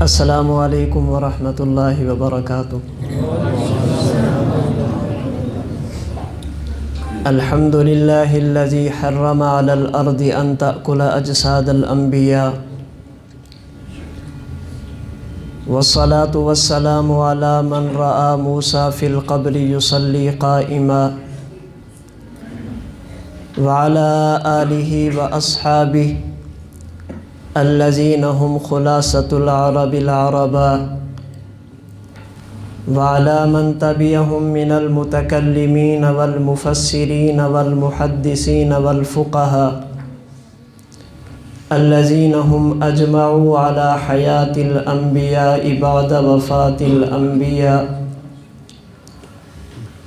السلام علیکم ورحمۃ اللہ وبرکاتہ۔ الحمد للہ الذی حرم علی الارض ان تأکل اجساد الانبیاء والصلاة والسلام علی من رأى موسیٰ فی القبر یصلی قائما وعلی آلہ واصحابہ الذین هم خلاصۃ العرب العرباء وعلى من تبعهم من المتكلمين والمفسرين والمحدثين والفقهاء الذين هم أجمعوا على حياة الأنبياء بعد وفاة الأنبياء.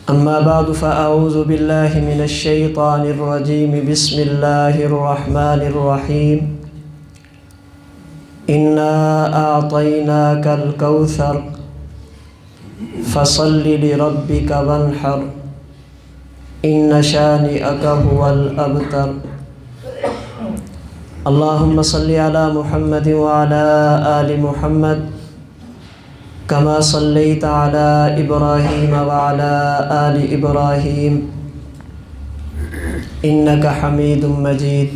أما بعد فأعوذ بالله من الشيطان الرجيم. بسم الله الرحمن الرحيم. إنا أعطيناك الكوثر فصل لربك وانحر إن شانئك هو الأبتر. اللهم صل على محمد وعلى آل محمد كما صليت على إبراهيم وعلى آل إبراهيم إنك حميد مجيد.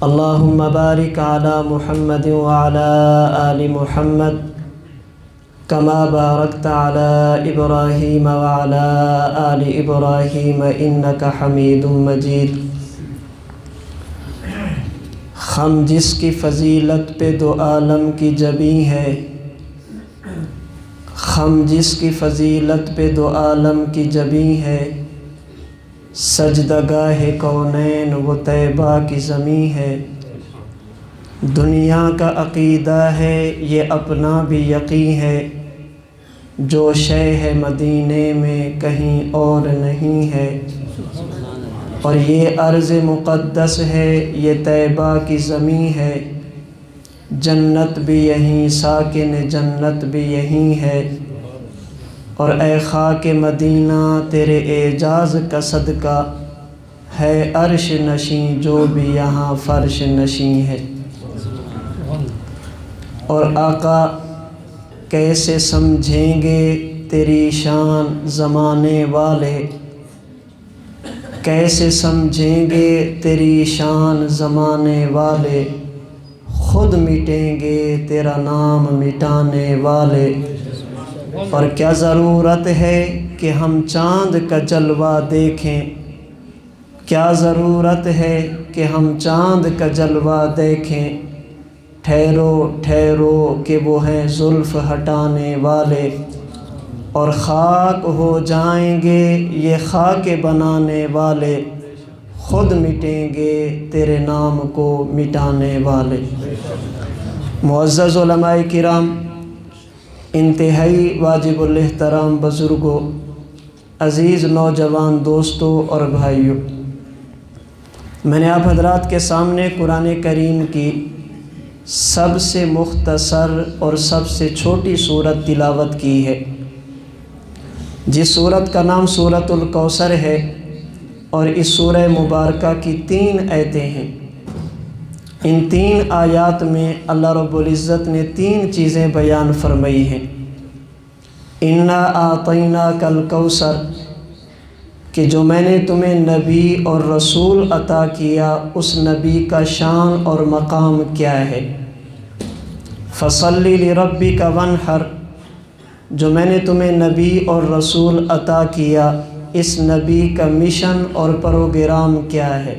اللهم بارك على محمد وعلى آل محمد كما باركت على إبراهيم وعلى آل إبراهيم إنك حميد مجيد. خم جس کی فضیلت پہ دو عالم کی جبیں ہے، خم جس کی فضیلت پہ دو عالم کی جبیں ہے، سجدگاہ کونین وہ طیبہ کی زمیں ہے. دنیا کا عقیدہ ہے یہ اپنا بھی یقین ہے، جو شے ہے مدینے میں کہیں اور نہیں ہے. اور یہ ارض مقدس ہے یہ طیبہ کی زمین ہے، جنت بھی یہیں ساکن جنت بھی یہیں ہے. اور اے خاک مدینہ تیرے اعجاز کا صدقہ ہے عرش نشیں جو بھی یہاں فرش نشیں ہے. اور آقا کیسے سمجھیں گے تیری شان زمانے والے، کیسے سمجھیں گے تیری شان زمانے والے، خود مٹیں گے تیرا نام مٹانے والے. اور کیا ضرورت ہے کہ ہم چاند کا جلوہ دیکھیں، کیا ضرورت ہے کہ ہم چاند کا جلوہ دیکھیں. ٹھہرو ٹھہرو کہ وہ ہیں زلف ہٹانے والے، اور خاک ہو جائیں گے یہ خاک بنانے والے، خود مٹیں گے تیرے نام کو مٹانے والے. معزز علماء کرام، انتہائی واجب الاحترام بزرگوں، عزیز نوجوان دوستوں اور بھائیوں، میں نے آپ حضرات کے سامنے قرآن کریم کی سب سے مختصر اور سب سے چھوٹی سورت تلاوت کی ہے، جس سورت کا نام سورۃ الکوثر ہے. اور اس سورہ مبارکہ کی 3 آیتیں ہیں. ان 3 آیات میں اللہ رب العزت نے 3 چیزیں بیان فرمائی ہیں. انا اعطیناک الکوثر، کہ جو میں نے تمہیں نبی اور رسول عطا کیا اس نبی کا شان اور مقام کیا ہے. فصلی لربک وانحر، جو میں نے تمہیں نبی اور رسول عطا کیا اس نبی کا مشن اور پروگرام کیا ہے.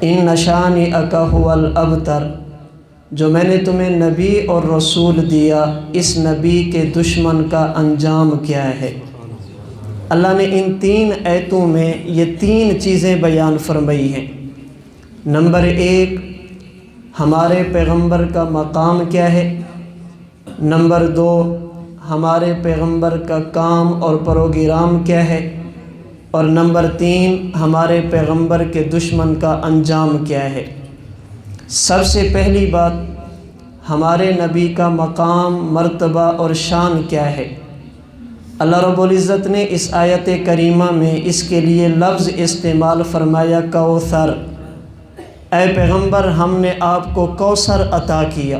ان شانئک ھو الابتر، جو میں نے تمہیں نبی اور رسول دیا اس نبی کے دشمن کا انجام کیا ہے. اللہ نے ان 3 آیتوں میں یہ 3 چیزیں بیان فرمائی ہیں. نمبر 1، ہمارے پیغمبر کا مقام کیا ہے. نمبر 2، ہمارے پیغمبر کا کام اور پروگرام کیا ہے. اور نمبر 3، ہمارے پیغمبر کے دشمن کا انجام کیا ہے. سب سے پہلی بات، ہمارے نبی کا مقام، مرتبہ اور شان کیا ہے. اللہ رب العزت نے اس آیت کریمہ میں اس کے لیے لفظ استعمال فرمایا کوثر. اے پیغمبر ہم نے آپ کو کوثر عطا کیا.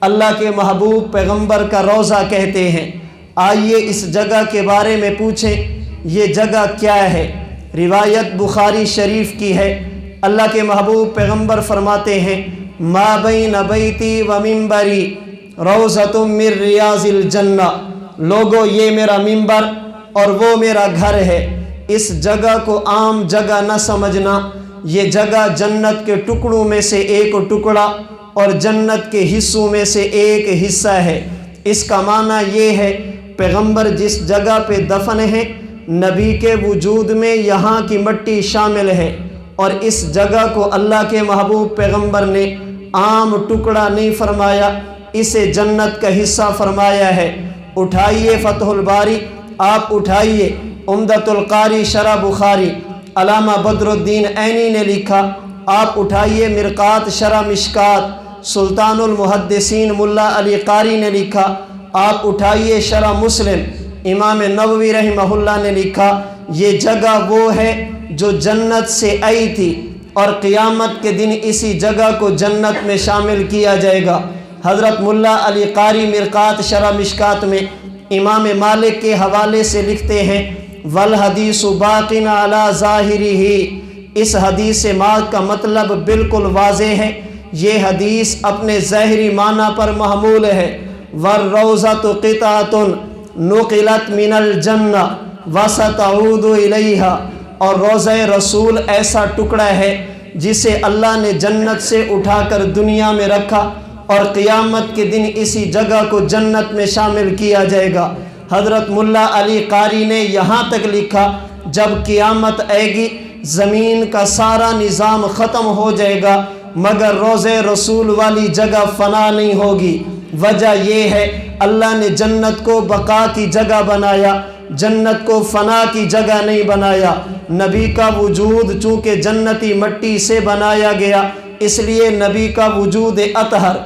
اللہ کے محبوب پیغمبر کا روضہ کہتے ہیں۔ آئیے اس جگہ کے بارے میں پوچھیں، یہ جگہ کیا ہے؟ روایت بخاری شریف کی ہے۔ اللہ کے محبوب پیغمبر فرماتے ہیں، ما بین بیتی و منبری روضۃ من ریاض الجنہ، لوگو یہ میرا منبر اور وہ میرا گھر ہے۔ اس جگہ کو عام جگہ نہ سمجھنا، یہ جگہ جنت کے ٹکڑوں میں سے ایک ٹکڑا اور جنت کے حصوں میں سے ایک حصہ ہے۔ اس کا معنی یہ ہے، پیغمبر جس جگہ پہ دفن ہیں، نبی کے وجود میں یہاں کی مٹی شامل ہے، اور اس جگہ کو اللہ کے محبوب پیغمبر نے عام ٹکڑا نہیں فرمایا، اسے جنت کا حصہ فرمایا ہے۔ اٹھائیے فتح الباری، آپ اٹھائیے عمدۃ القاری شرح بخاری، علامہ بدر الدین عینی نے لکھا۔ آپ اٹھائیے مرقات شرح مشکات، سلطان المحدثین ملا علی قاری نے لکھا۔ آپ اٹھائیے شرح مسلم، امام نووی رحمہ اللہ نے لکھا۔ یہ جگہ وہ ہے جو جنت سے آئی تھی، اور قیامت کے دن اسی جگہ کو جنت میں شامل کیا جائے گا۔ حضرت ملا علی قاری مرقات شرح مشکات میں امام مالک کے حوالے سے لکھتے ہیں، والحدیث باق علی ظاہرہ، اس حدیث ماں کا مطلب بالکل واضح ہے، یہ حدیث اپنے ظاہری معنی پر محمول ہے۔ والروضۃ قطعۃ نقلت من الجنہ وستعود الیہا، اور روضہ رسول ایسا ٹکڑا ہے جسے اللہ نے جنت سے اٹھا کر دنیا میں رکھا، اور قیامت کے دن اسی جگہ کو جنت میں شامل کیا جائے گا۔ حضرت ملا علی قاری نے یہاں تک لکھا، جب قیامت آئے گی زمین کا سارا نظام ختم ہو جائے گا، مگر روضہ رسول والی جگہ فنا نہیں ہوگی۔ وجہ یہ ہے، اللہ نے جنت کو بقا کی جگہ بنایا، جنت کو فنا کی جگہ نہیں بنایا۔ نبی کا وجود چونکہ جنتی مٹی سے بنایا گیا، اس لیے نبی کا وجود اطہر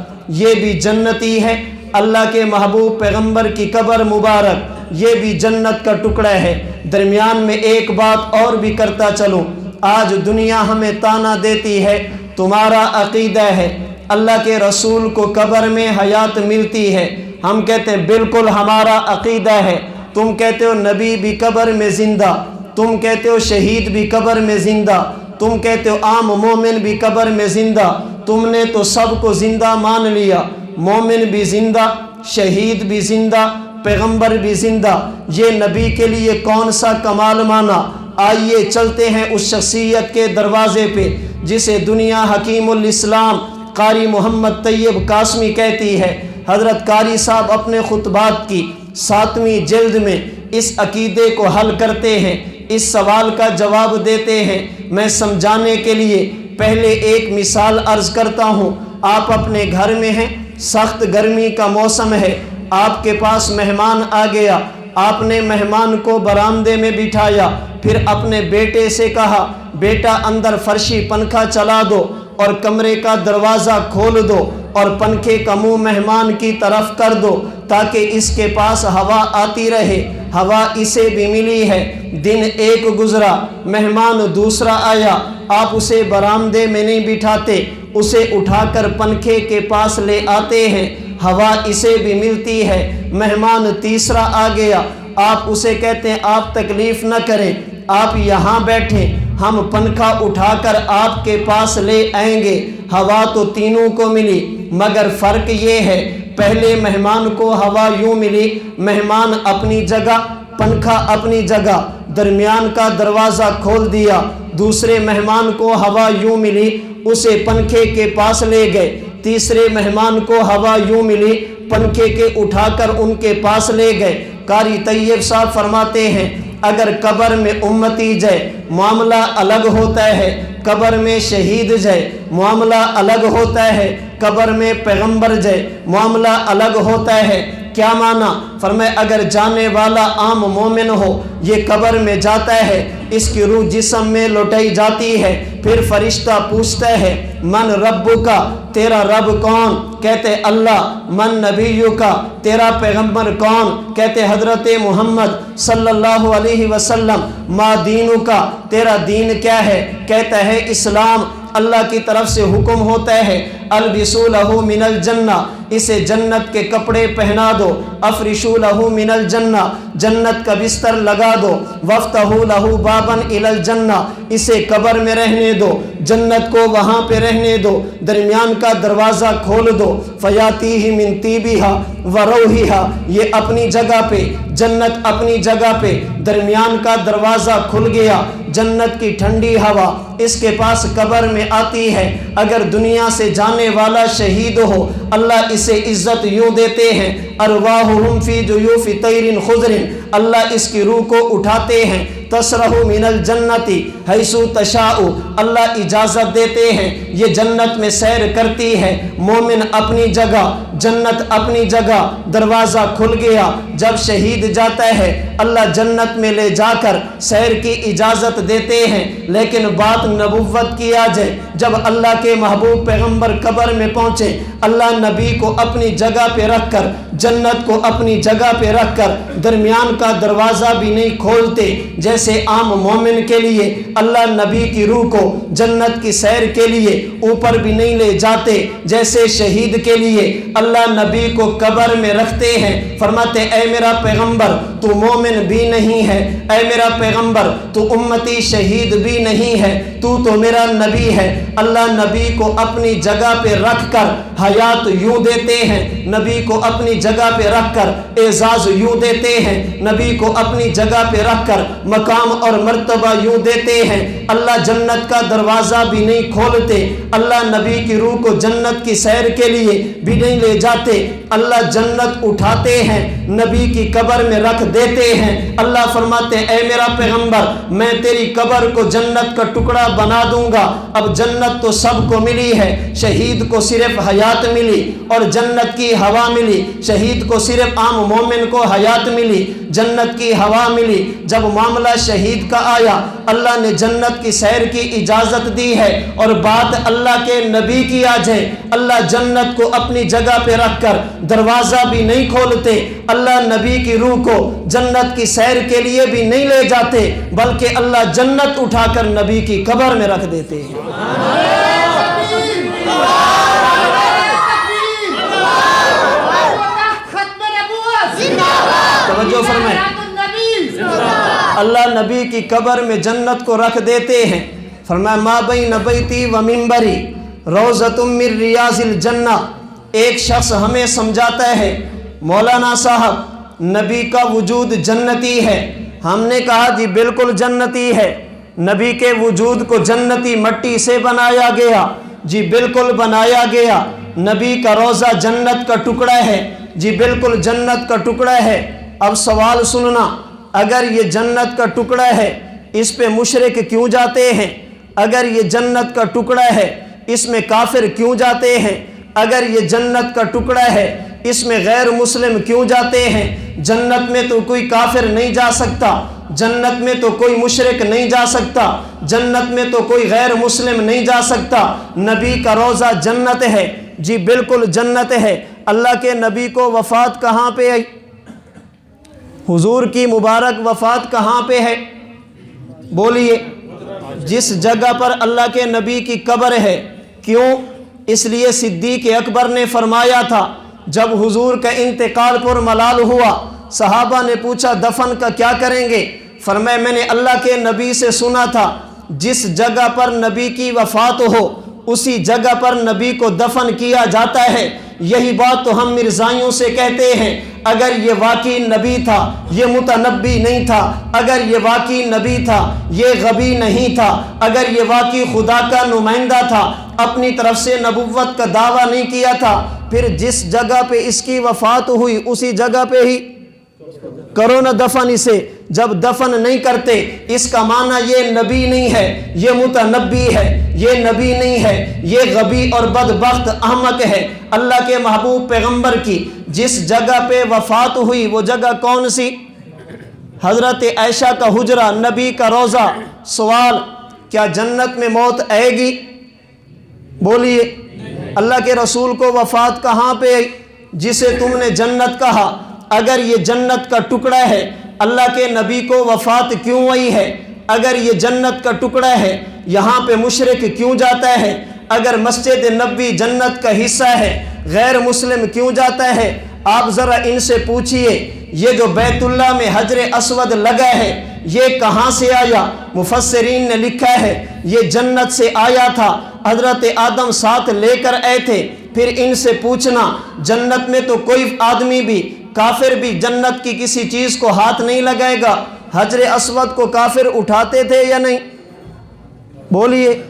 یہ بھی جنتی ہے۔ اللہ کے محبوب پیغمبر کی قبر مبارک یہ بھی جنت کا ٹکڑا ہے۔ درمیان میں ایک بات اور بھی کرتا چلوں، آج دنیا ہمیں تانا دیتی ہے، تمہارا عقیدہ ہے اللہ کے رسول کو قبر میں حیات ملتی ہے۔ ہم کہتے ہیں بالکل ہمارا عقیدہ ہے۔ تم کہتے ہو نبی بھی قبر میں زندہ، تم کہتے ہو شہید بھی قبر میں زندہ، تم کہتے ہو عام مومن بھی قبر میں زندہ۔ تم نے تو سب کو زندہ مان لیا، مومن بھی زندہ، شہید بھی زندہ، پیغمبر بھی زندہ۔ یہ نبی کے لیے کون سا کمال مانا؟ آئیے چلتے ہیں اس شخصیت کے دروازے پہ جسے دنیا حکیم الاسلام قاری محمد طیب قاسمی کہتی ہے۔ حضرت قاری صاحب اپنے خطبات کی 7ویں جلد میں اس عقیدے کو حل کرتے ہیں، اس سوال کا جواب دیتے ہیں۔ میں سمجھانے کے لیے پہلے ایک مثال عرض کرتا ہوں۔ آپ اپنے گھر میں ہیں، سخت گرمی کا موسم ہے، آپ کے پاس مہمان آ گیا، آپ نے مہمان کو برآمدے میں بٹھایا، پھر اپنے بیٹے سے کہا، بیٹا اندر فرشی پنکھا چلا دو اور کمرے کا دروازہ کھول دو اور پنکھے کا منہ مہمان کی طرف کر دو تاکہ اس کے پاس ہوا آتی رہے۔ ہوا اسے بھی ملی ہے۔ دن ایک گزرا، مہمان دوسرا آیا، آپ اسے برآمدے میں نہیں بٹھاتے، اسے اٹھا کر پنکھے کے پاس لے آتے ہیں، ہوا اسے بھی ملتی ہے۔ مہمان تیسرا آ گیا، آپ اسے کہتے ہیں آپ تکلیف نہ کریں، آپ یہاں بیٹھیں، ہم پنکھا اٹھا کر آپ کے پاس لے آئیں گے۔ ہوا تو تینوں کو ملی، مگر فرق یہ ہے، پہلے مہمان کو ہوا یوں ملی، مہمان اپنی جگہ، پنکھا اپنی جگہ، درمیان کا دروازہ کھول دیا۔ دوسرے مہمان کو ہوا یوں ملی، اسے پنکھے کے پاس لے گئے۔ تیسرے مہمان کو ہوا یوں ملی، پنکھے کے اٹھا کر ان کے پاس لے گئے۔ قاری طیب صاحب فرماتے ہیں، اگر قبر میں امتی جائے معاملہ الگ ہوتا ہے، قبر میں شہید جائے معاملہ الگ ہوتا ہے، قبر میں پیغمبر جائے معاملہ الگ ہوتا ہے۔ کیا معنی؟ فرمائے اگر جانے والا عام مومن ہو، یہ قبر میں جاتا ہے، اس کی روح جسم میں لوٹائی جاتی ہے، پھر فرشتہ پوچھتا ہے من ربک، تیرا رب کون؟ کہتے اللہ۔ من نبیک، تیرا پیغمبر کون؟ کہتے حضرت محمد صلی اللہ علیہ وسلم۔ ما دینک، تیرا دین کیا ہے؟ کہتا ہے اسلام۔ اللہ کی طرف سے حکم ہوتا ہے البسوا لہ من الجنہ، اسے جنت کے کپڑے پہنا دو، افرشوا لہ من الجنہ، جنت کا بستر لگا دو، وافتحوا لہ بابا الی الجنہ، اسے قبر میں رہنے دو، جنت کو وہاں پہ رہنے دو، درمیان کا دروازہ کھول دو، فیاتیہ من طیبہا وروحہا، یہ اپنی جگہ پہ، جنت اپنی جگہ پہ، درمیان کا دروازہ کھل گیا، جنت کی ٹھنڈی ہوا اس کے پاس قبر میں آتی ہے۔ اگر دنیا سے جانے والا شہید ہو، اللہ اسے عزت یوں دیتے ہیں، ارواحہم فی جیوف طیر خضر، اللہ اس کی روح کو اٹھاتے ہیں، تسرح من الجنت حیث تشاء، اللہ اجازت دیتے ہیں، یہ جنت میں سیر کرتی ہے، مومن اپنی جگہ، جنت اپنی جگہ، دروازہ کھل گیا، جب شہید جاتا ہے اللہ جنت میں لے جا کر سیر کی اجازت دیتے ہیں۔ لیکن بات نبوت کی آ جائے، جب اللہ کے محبوب پیغمبر قبر میں پہنچے، اللہ نبی کو اپنی جگہ پہ رکھ کر، جنت کو اپنی جگہ پہ رکھ کر، درمیان کا دروازہ بھی نہیں کھولتے، جیسے عام مومن کے لیے اللہ نبی کی روح کو جنت کی سیر کے لیے اوپر بھی نہیں لے جاتے، جیسے شہید کے لیے اللہ نبی کو قبر میں رکھتے ہیں، فرماتے اے میرا پیغمبر تو مومن بھی نہیں ہے، اے میرا پیغمبر تو امتی شہید بھی نہیں ہے، تو میرا نبی ہے۔ اللہ نبی کو اپنی جگہ پہ رکھ کر حیات یوں دیتے ہیں، نبی کو اپنی جگہ پہ رکھ کر اعزاز یوں دیتے ہیں، نبی کو اپنی جگہ پہ رکھ کر مقام اور مرتبہ یوں دیتے ہیں۔ اللہ جنت کا دروازہ بھی نہیں کھولتے، اللہ نبی کی روح کو جنت کی سیر کے لیے بھی نہیں لے جاتے، اللہ جنت اٹھاتے ہیں، نبی کی قبر میں رکھ دیتے ہیں۔ اللہ فرماتے اے میرا پیغمبر میں تیری قبر کو جنت کا ٹکڑا بنا دوں گا۔ اب جنت تو سب کو ملی ہے، شہید کو صرف حیات ملی اور جنت کی ہوا ملی، شہید کو صرف عام مومن کو حیات ملی، جنت کی ہوا ملی۔ جب معاملہ شہید کا آیا اللہ نے جنت کی سیر کی اجازت دی ہے، اور بات اللہ کے نبی کی آ جائے اللہ جنت کو اپنی جگہ پہ رکھ کر دروازہ بھی نہیں کھولتے، اللہ نبی کی روح کو جنت کی سیر کے لیے بھی نہیں لے جاتے، بلکہ اللہ جنت اٹھا کر نبی کی قبر میں رکھ دیتے ہیں۔ توجہ فرمائیں، اللہ نبی کی قبر میں جنت کو رکھ دیتے ہیں۔ فرمایا ما بین بیتی و منبری روضۃ من ریاض الجنہ۔ ایک شخص ہمیں سمجھاتا ہے مولانا صاحب نبی کا وجود جنتی ہے۔ ہم نے کہا جی بالکل جنتی ہے، نبی کے وجود کو جنتی مٹی سے بنایا گیا، جی بالکل بنایا گیا۔ نبی کا روضہ جنت کا ٹکڑا ہے، جی بالکل جنت کا ٹکڑا ہے۔ اب سوال سننا، اگر یہ جنت کا ٹکڑا ہے اس پہ مشرک کیوں جاتے ہیں؟ اگر یہ جنت کا ٹکڑا ہے اس میں کافر کیوں جاتے ہیں؟ اگر یہ جنت کا ٹکڑا ہے اس میں غیر مسلم کیوں جاتے ہیں؟ جنت میں تو کوئی کافر نہیں جا سکتا، جنت میں تو کوئی مشرک نہیں جا سکتا، جنت میں تو کوئی غیر مسلم نہیں جا سکتا۔ نبی کا روضہ جنت ہے، جی بالکل جنت ہے۔ اللہ کے نبی کو وفات کہاں پہ آئی؟ حضور کی مبارک وفات کہاں پہ ہے؟ بولیے، جس جگہ پر اللہ کے نبی کی قبر ہے۔ کیوں؟ اس لیے صدیق اکبر نے فرمایا تھا جب حضور کا انتقال پر ملال ہوا، صحابہ نے پوچھا دفن کا کیا کریں گے؟ فرمایا میں نے اللہ کے نبی سے سنا تھا جس جگہ پر نبی کی وفات ہو اسی جگہ پر نبی کو دفن کیا جاتا ہے۔ یہی بات تو ہم مرزائیوں سے کہتے ہیں، اگر یہ واقعی نبی تھا یہ متنبی نہیں تھا، اگر یہ واقعی نبی تھا یہ غبی نہیں تھا، اگر یہ واقعی خدا کا نمائندہ تھا اپنی طرف سے نبوت کا دعویٰ نہیں کیا تھا، پھر جس جگہ پہ اس کی وفات ہوئی اسی جگہ پہ ہی کرو نہ دفن اسے۔ جب دفن نہیں کرتے اس کا معنی یہ نبی نہیں ہے، یہ متنبی ہے، یہ نبی نہیں ہے، یہ غبی اور بدبخت احمق ہے۔ اللہ کے محبوب پیغمبر کی جس جگہ پہ وفات ہوئی وہ جگہ کون سی؟ حضرت عائشہ کا حجرہ، نبی کا روضہ۔ سوال، کیا جنت میں موت آئے گی؟ بولیے، اللہ کے رسول کو وفات کہاں پہ آئی جسے تم نے جنت کہا؟ اگر یہ جنت کا ٹکڑا ہے اللہ کے نبی کو وفات کیوں آئی ہے؟ اگر یہ جنت کا ٹکڑا ہے یہاں پہ مشرک کیوں جاتا ہے؟ اگر مسجد نبوی جنت کا حصہ ہے غیر مسلم کیوں جاتا ہے؟ آپ ذرا ان سے پوچھئے یہ جو بیت اللہ میں حجر اسود لگا ہے یہ کہاں سے آیا؟ مفسرین نے لکھا ہے یہ جنت سے آیا تھا، حضرت آدم ساتھ لے کر آئے تھے۔ پھر ان سے پوچھنا جنت میں تو کوئی آدمی بھی کافر بھی جنت کی کسی چیز کو ہاتھ نہیں لگائے گا، حجر اسود کو کافر اٹھاتے تھے یا نہیں؟ بولیے،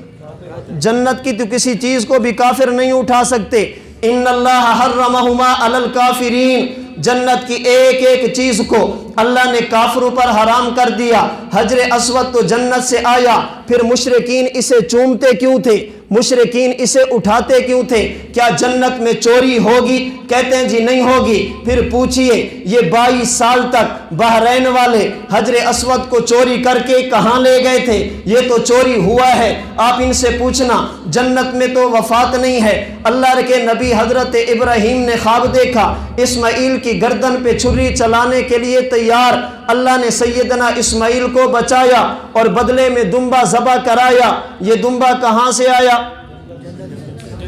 جنت کی تو کسی چیز کو بھی کافر نہیں اٹھا سکتے۔ ان اللہ حرمہما علی الکافرین، جنت کی ایک ایک چیز کو اللہ نے کافروں پر حرام کر دیا۔ حجر اسود تو جنت سے آیا، پھر مشرکین اسے چومتے کیوں تھے؟ مشرکین اسے اٹھاتے کیوں تھے؟ کیا جنت میں چوری ہوگی؟ کہتے ہیں جی نہیں ہوگی۔ پھر پوچھئے یہ 22 سال تک بحرین والے حجر اسود کو چوری کر کے کہاں لے گئے تھے؟ یہ تو چوری ہوا ہے۔ آپ ان سے پوچھنا جنت میں تو وفات نہیں ہے۔ اللہ کے نبی حضرت ابراہیم نے خواب دیکھا، اسماعیل کی گردن پہ چھری چلانے کے لیے تیار۔ اللہ نے سیدنا اسماعیل کو بچایا اور بدلے میں دمبا ذبح کرایا۔ یہ دمبا کہاں سے آیا؟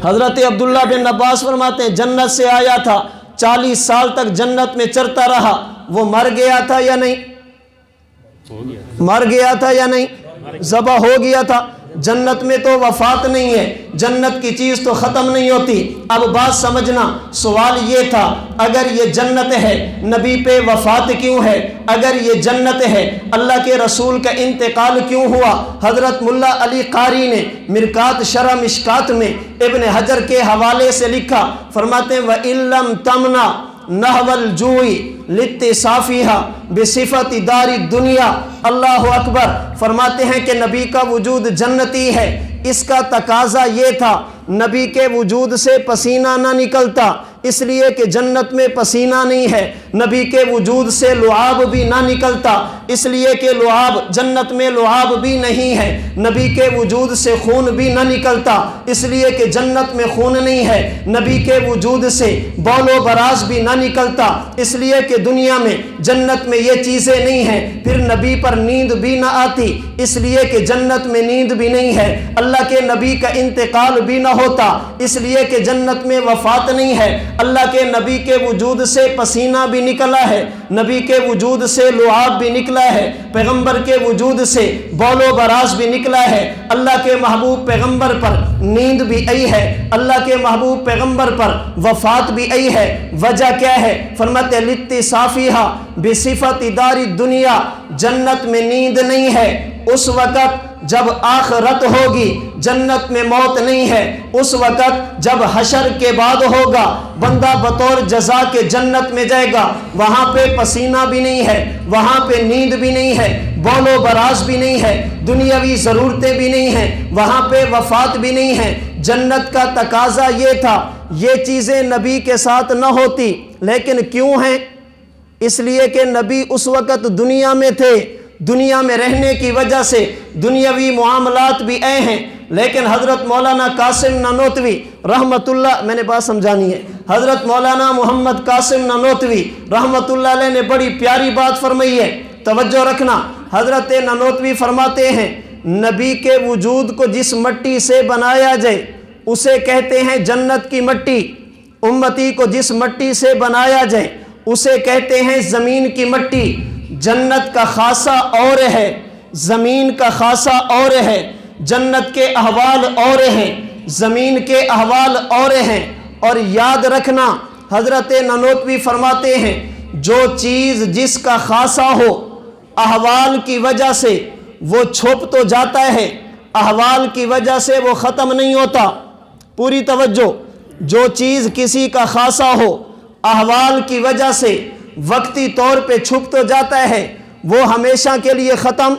حضرت عبداللہ بن عباس فرماتے ہیں جنت سے آیا تھا، 40 سال تک جنت میں چرتا رہا۔ وہ مر گیا تھا یا نہیں؟ مر گیا تھا یا نہیں؟ ذبح ہو گیا تھا۔ جنت میں تو وفات نہیں ہے، جنت کی چیز تو ختم نہیں ہوتی۔ اب بات سمجھنا، سوال یہ تھا اگر یہ جنت ہے نبی پہ وفات کیوں ہے؟ اگر یہ جنت ہے اللہ کے رسول کا انتقال کیوں ہوا؟ حضرت ملا علی قاری نے مرکات شرح مشکات میں ابن حجر کے حوالے سے لکھا، فرماتے ہیں وَإِن لَمْ تَمْنَعْ نَحْوَ الْجُوعِ لِاتِّصَافِهَا بِصِفَةِ دَارِ الدُّنْيَا۔ اللہ اکبر۔ فرماتے ہیں کہ نبی کا وجود جنتی ہے، اس کا تقاضا یہ تھا نبی کے وجود سے پسینہ نہ نکلتا، اس لیے کہ جنت میں پسینہ نہیں ہے۔ نبی کے وجود سے لعاب بھی نہ نکلتا، اس لیے کہ لعاب جنت میں لعاب بھی نہیں ہے۔ نبی کے وجود سے خون بھی نہ نکلتا، اس لیے کہ جنت میں خون نہیں ہے۔ نبی کے وجود سے بول و براز بھی نہ نکلتا، اس لیے کہ دنیا میں جنت میں یہ چیزیں نہیں ہیں۔ پھر نبی پر نیند بھی نہ آتی، اس لیے کہ جنت میں نیند بھی نہیں ہے۔ اللہ کے نبی کا انتقال بھی نہ ہوتا، اس لیے کہ جنت میں وفات نہیں ہے۔ اللہ کے نبی کے وجود سے پسینہ بھی نکلا ہے، نبی کے وجود سے لعاب بھی نکلا ہے، پیغمبر کے وجود سے بول و براز بھی نکلا ہے۔ اللہ کے محبوب پیغمبر پر نیند بھی آئی ہے، اللہ کے محبوب پیغمبر پر وفات بھی آئی ہے۔ وجہ کیا ہے؟ فرماتے لِاتِّصَافِهَا بِصِفَةِ دَارِ الدُّنْيَا، جنت میں نیند نہیں ہے۔ اس وقت جب آخرت ہوگی، جنت میں موت نہیں ہے۔ اس وقت جب حشر کے بعد ہوگا، بندہ بطور جزا کے جنت میں جائے گا، وہاں پہ پسینہ بھی نہیں ہے، وہاں پہ نیند بھی نہیں ہے، بول و براز بھی نہیں ہے، دنیاوی ضرورتیں بھی نہیں ہیں، وہاں پہ وفات بھی نہیں ہے۔ جنت کا تقاضا یہ تھا یہ چیزیں نبی کے ساتھ نہ ہوتی، لیکن کیوں ہیں؟ اس لیے کہ نبی اس وقت دنیا میں تھے، دنیا میں رہنے کی وجہ سے دنیاوی معاملات بھی اے ہیں۔ لیکن حضرت مولانا قاسم نانوتوی رحمت اللہ، میں نے بات سمجھانی ہے، حضرت مولانا محمد قاسم نانوتوی رحمت اللہ علیہ نے بڑی پیاری بات فرمائی ہے، توجہ رکھنا۔ حضرت نانوتوی فرماتے ہیں نبی کے وجود کو جس مٹی سے بنایا جائے اسے کہتے ہیں جنت کی مٹی، امتی کو جس مٹی سے بنایا جائے اسے کہتے ہیں زمین کی مٹی۔ جنت کا خاصہ اور ہے، زمین کا خاصہ اور ہے، جنت کے احوال اور ہیں، زمین کے احوال اور ہیں۔ اور یاد رکھنا حضرت نانوتوی فرماتے ہیں جو چیز جس کا خاصہ ہو احوال کی وجہ سے وہ چھپ تو جاتا ہے، احوال کی وجہ سے وہ ختم نہیں ہوتا۔ پوری توجہ، جو چیز کسی کا خاصہ ہو احوال کی وجہ سے وقتی طور پہ چھپ تو جاتا ہے، وہ ہمیشہ کے لیے ختم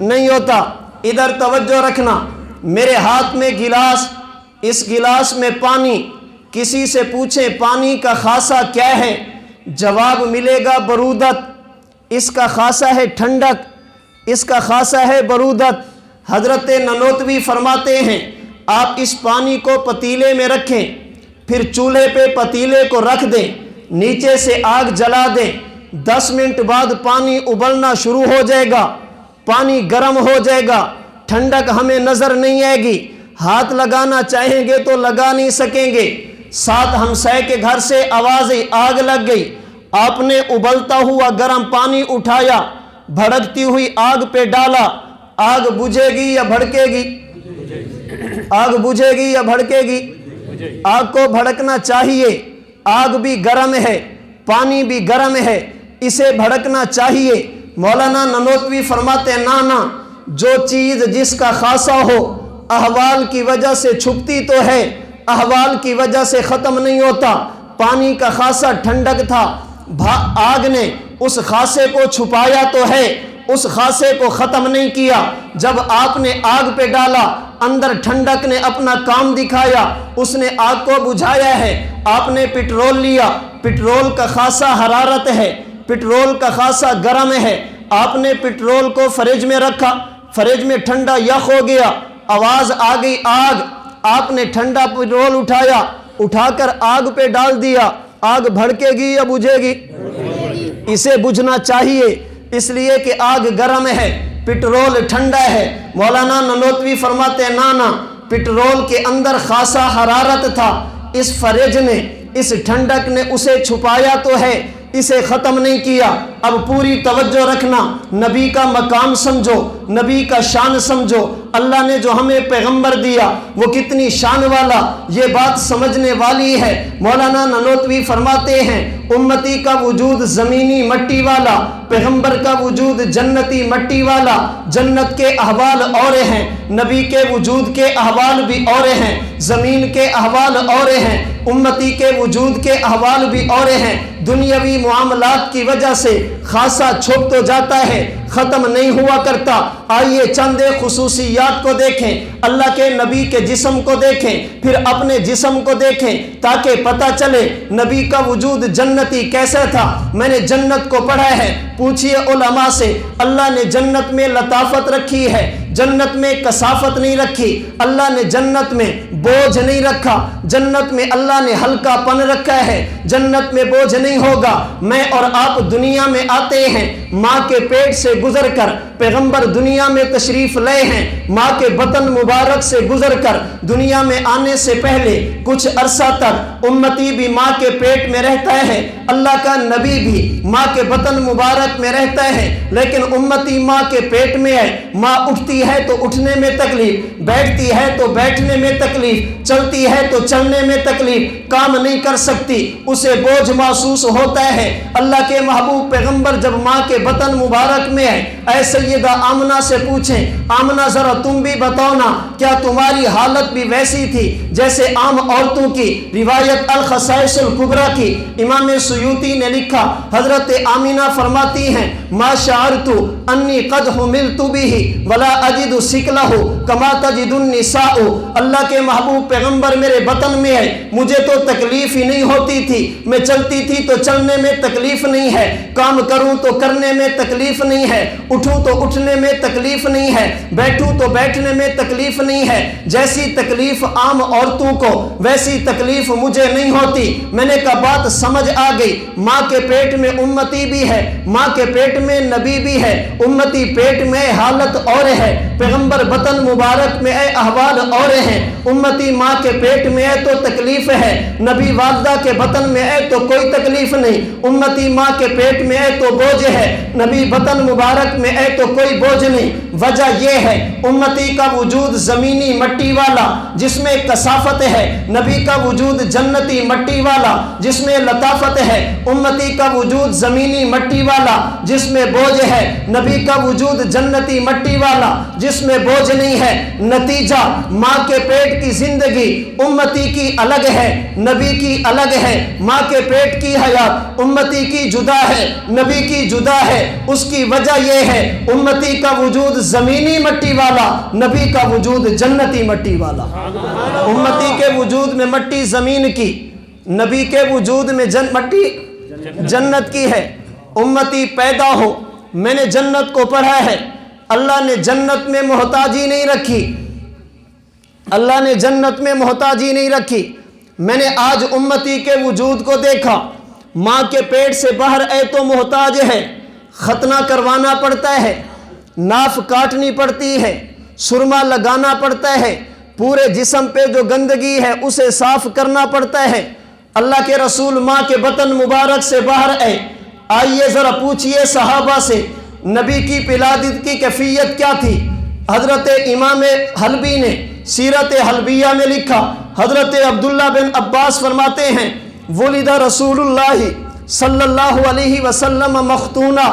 نہیں ہوتا۔ ادھر توجہ رکھنا، میرے ہاتھ میں گلاس، اس گلاس میں پانی، کسی سے پوچھیں پانی کا خاصہ کیا ہے، جواب ملے گا برودت۔ اس کا خاصہ ہے ٹھنڈک، اس کا خاصہ ہے برودت۔ حضرت نانوتوی فرماتے ہیں آپ اس پانی کو پتیلے میں رکھیں، پھر چولہے پہ پتیلے کو رکھ دیں، نیچے سے آگ جلا دیں، 10 منٹ بعد پانی ابلنا شروع ہو جائے گا، پانی گرم ہو جائے گا، ٹھنڈک ہمیں نظر نہیں آئے گی۔ ہاتھ لگانا چاہیں گے تو لگا نہیں سکیں گے۔ ساتھ ہمسائے کے گھر سے آواز آگ لگ گئی، آپ نے ابلتا ہوا گرم پانی اٹھایا، بھڑکتی ہوئی آگ پہ ڈالا، آگ بجھے گی یا بھڑکے گی؟ آگ بجھے گی یا بھڑکے گی؟ آگ کو بھڑکنا چاہیے، آگ بھی گرم ہے، پانی بھی گرم ہے، اسے بھڑکنا چاہیے۔ مولانا ننوتوی فرماتے ہیں نانا، جو چیز جس کا خاصہ ہو احوال کی وجہ سے چھپتی تو ہے، احوال کی وجہ سے ختم نہیں ہوتا۔ پانی کا خاصہ ٹھنڈک تھا، آگ نے اس خاصے کو چھپایا تو ہے، اس خاصے کو ختم نہیں کیا۔ جب آپ نے آگ پہ ڈالا، اندر ٹھنڈک نے اپنا کام دکھایا، اس نے آگ کو بجھایا ہے۔ آپ نے پٹرول لیا، پٹرول کا خاصہ حرارت ہے، پٹرول کا خاصہ گرم ہے، آپ نے پٹرول کو فریج میں رکھا، فریج میں ٹھنڈا یخ ہو گیا، آواز آ گئی آگ، آپ نے ٹھنڈا پٹرول اٹھایا، اٹھا کر آگ پہ ڈال دیا، آگ بھڑکے گی یا بجھے گی؟ اسے بجھنا چاہیے، اس لیے کہ آگ گرم ہے، پٹرول ٹھنڈا ہے۔ مولانا ننوتوی فرماتے ہیں نانا، پٹرول کے اندر خاصا حرارت تھا، اس فریج نے، اس ٹھنڈک نے اسے چھپایا تو ہے، اسے ختم نہیں کیا۔ اب پوری توجہ رکھنا، نبی کا مقام سمجھو، نبی کا شان سمجھو، اللہ نے جو ہمیں پیغمبر دیا وہ کتنی شان والا، یہ بات سمجھنے والی ہے۔ مولانا ننوتوی فرماتے ہیں امتی کا وجود زمینی مٹی والا، پیغمبر کا وجود جنتی مٹی والا، جنت کے احوال اور ہیں، نبی کے وجود کے احوال بھی اور ہیں، زمین کے احوال اور ہیں، امتی کے وجود کے احوال بھی اور ہیں۔ دنیاوی معاملات کی وجہ سے خاصا چھپ تو جاتا ہے، ختم نہیں ہوا کرتا۔ آئیے چند خصوصیات کو دیکھیں، اللہ کے نبی کے جسم کو دیکھیں، پھر اپنے جسم کو دیکھیں، تاکہ پتہ چلے نبی کا وجود جنتی کیسا تھا۔ میں نے جنت کو پڑھا ہے، پوچھئے علماء سے، اللہ نے جنت میں لطافت رکھی ہے، جنت میں کثافت نہیں رکھی، اللہ نے جنت میں بوجھ نہیں رکھا، جنت میں اللہ نے ہلکا پن رکھا ہے، جنت میں بوجھ نہیں ہوگا۔ میں اور آپ دنیا میں آتے ہیں، ماں کے پیٹ سے گزر کر پیغمبر دنیا میں تشریف لائے ہیں، ماں کے بطن مبارک سے گزر کر دنیا میں آنے سے پہلے کچھ عرصہ تک امتی بھی ماں کے پیٹ میں رہتا ہے، اللہ کا نبی بھی ماں کے بطن مبارک میں رہتا ہے، لیکن امتی ماں کے پیٹ میں ہے۔ ماں اٹھتی ہے تو اٹھنے میں تکلیف، بیٹھتی ہے تو بیٹھنے میں تکلیف، چلتی ہے تو چلنے میں تکلیف، کام نہیں کر سکتی، اسے بوجھ محسوس ہوتا ہے۔ اللہ کے محبوب پیغمبر جب ماں کے بطن مبارک میں ہے، اے سیدہ آمنہ سے پوچھیں، آمنہ ذرا تم بھی بتاؤ نا، کیا تمہاری حالت بھی ویسی تھی جیسے عام عورتوں کی؟ روایت الخصائص الکبریٰ کی امام سیوطی نے لکھا، حضرت آمنہ فرماتی ہیں ما شعرت انی قد حملت به ولا اجد ثقلہ کما تجد النساء۔ اللہ کے محبوب پیغمبر میرے بطن میں ہے، مجھے تو تکلیف ہی نہیں ہوتی تھی، میں چلتی تھی تو چلنے میں تکلیف نہیں ہے، کام کروں تو کرنے میں تکلیف نہیں ہے، اٹھوں تو اٹھنے میں تکلیف نہیں ہے، بیٹھوں تو بیٹھنے میں تکلیف نہیں ہے۔ جیسی تکلیف عام عورتوں کو ویسی تکلیف مجھے نہیں ہوتی۔ میں نے کہا بات سمجھ آ گئی، ماں کے پیٹ میں امتی بھی ہے، ماں کے پیٹ میں نبی بھی ہے، امتی پیٹ میں حالت اور ہے، پیغمبر بطن مبارک میں احوال اور ہیں، امتی ماں کے پیٹ میں ہے تو تکلیف ہے، نبی والدہ کے بطن میں ہے تو کوئی تکلیف نہیں، امتی ماں کے پیٹ میں ہے تو بوجھ ہے، نبی بطن مبارک میں ہے تو کوئی بوجھ نہیں۔ وجہ یہ ہے امتی کا وجود زمینی مٹی والا جس میں کثافت ہے، نبی کا وجود جنتی مٹی والا جس میں لطافت ہے، امتی کا وجود زمینی مٹی والا جس میں بوجھ ہے، نبی کا وجود جنتی مٹی والا جس میں بوجھ نہیں ہے۔ نتیجہ ماں کے پیٹ کی زندگی امتی کی الگ ہے، نبی کی الگ ہے، ماں کے پیٹ کی حیات امتی کی جدا ہے، نبی کی جدا ہے۔ اس کی وجہ یہ ہے امتی کا وجود زمینی مٹی والا، نبی کا وجود جنتی مٹی والا۔ امتی کے وجود میں مٹی زمین کی، نبی کے وجود میں مٹی جنت کی ہے۔ امتی پیدا ہو، میں نے جنت کو پڑھا ہے، اللہ نے جنت میں محتاجی نہیں رکھی، اللہ نے جنت میں محتاجی نہیں رکھی۔ میں نے آج امتی کے وجود کو دیکھا، ماں کے پیٹ سے باہر اے تو محتاج ہے، ختنہ کروانا پڑتا ہے، ناف کاٹنی پڑتی ہے، سرما لگانا پڑتا ہے، پورے جسم پہ جو گندگی ہے اسے صاف کرنا پڑتا ہے۔ اللہ کے رسول ماں کے بطن مبارک سے باہر آئے، آئیے ذرا پوچھئے صحابہ سے نبی کی ولادت کی کیفیت کیا تھی۔ حضرت امام حلبی نے سیرت حلبیہ میں لکھا، حضرت عبداللہ بن عباس فرماتے ہیں ولد رسول اللہ صلی اللہ علیہ وسلم مختونا،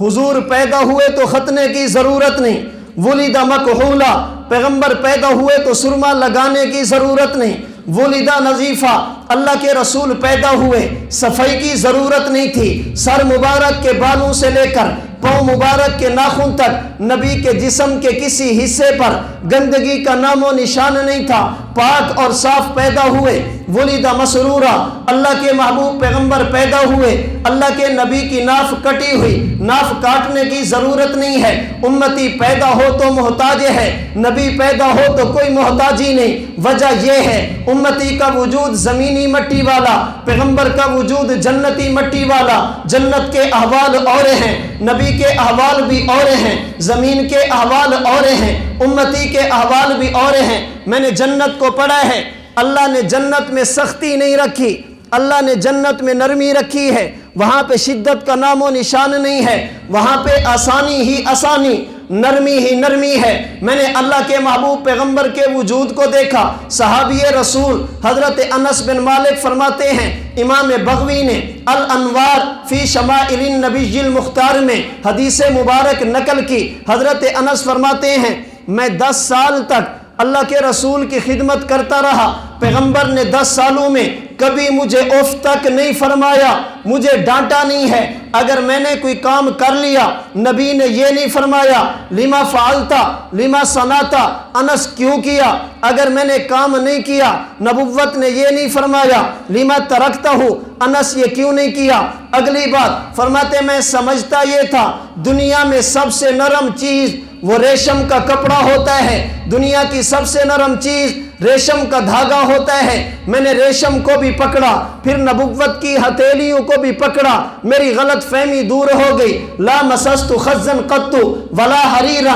حضور پیدا ہوئے تو ختنے کی ضرورت نہیں۔ ولد مکحولا، پیغمبر پیدا ہوئے تو سرما لگانے کی ضرورت نہیں۔ ولد نظیفہ، اللہ کے رسول پیدا ہوئے صفائی کی ضرورت نہیں تھی۔ سر مبارک کے بالوں سے لے کر پاؤں مبارک کے ناخن تک نبی کے جسم کے کسی حصے پر گندگی کا نام و نشان نہیں تھا، پاک اور صاف پیدا ہوئے۔ ولد مسرورا، اللہ کے محبوب پیغمبر پیدا ہوئے، اللہ کے نبی کی ناف کٹی ہوئی، ناف کاٹنے کی ضرورت نہیں ہے۔ امتی پیدا ہو تو محتاج ہے، نبی پیدا ہو تو کوئی محتاجی نہیں۔ وجہ یہ ہے امتی کا وجود زمینی مٹی والا، پیغمبر کا وجود جنتی مٹی والا۔ جنت کے احوال اور ہیں، نبی کے احوال بھی اور ہیں، زمین کے احوال اور ہیں، امتی کے احوال بھی اور ہیں۔ میں نے جنت کو پڑھا ہے، اللہ نے جنت میں سختی نہیں رکھی، اللہ نے جنت میں نرمی رکھی ہے۔ وہاں پہ شدت کا نام و نشان نہیں ہے، وہاں پہ آسانی ہی آسانی، نرمی ہی نرمی ہے۔ میں نے اللہ کے محبوب پیغمبر کے وجود کو دیکھا۔ صحابی رسول حضرت انس بن مالک فرماتے ہیں، امام بغوی نے الانوار فی شمائل النبی المختار میں حدیث مبارک نقل کی۔ حضرت انس فرماتے ہیں میں 10 سال تک اللہ کے رسول کی خدمت کرتا رہا، پیغمبر نے 10 سالوں میں کبھی مجھے اف تک نہیں فرمایا، مجھے ڈانٹا نہیں ہے۔ اگر میں نے کوئی کام کر لیا نبی نے یہ نہیں فرمایا لما فعلتا لما صنعتا، انس کیوں کیا؟ اگر میں نے کام نہیں کیا نبوت نے یہ نہیں فرمایا لما ترکتا ہوں، انس یہ کیوں نہیں کیا؟ اگلی بات فرماتے میں سمجھتا یہ تھا دنیا میں سب سے نرم چیز وہ ریشم کا کپڑا ہوتا ہے، دنیا کی سب سے نرم چیز ریشم کا دھاگا ہوتا ہے۔ میں نے ریشم کو بھی پکڑا، پھر نبوت کی ہتھیلیوں کو بھی پکڑا، میری غلط فہمی دور ہو گئی۔ لا مسست خزن قط ولا حریرا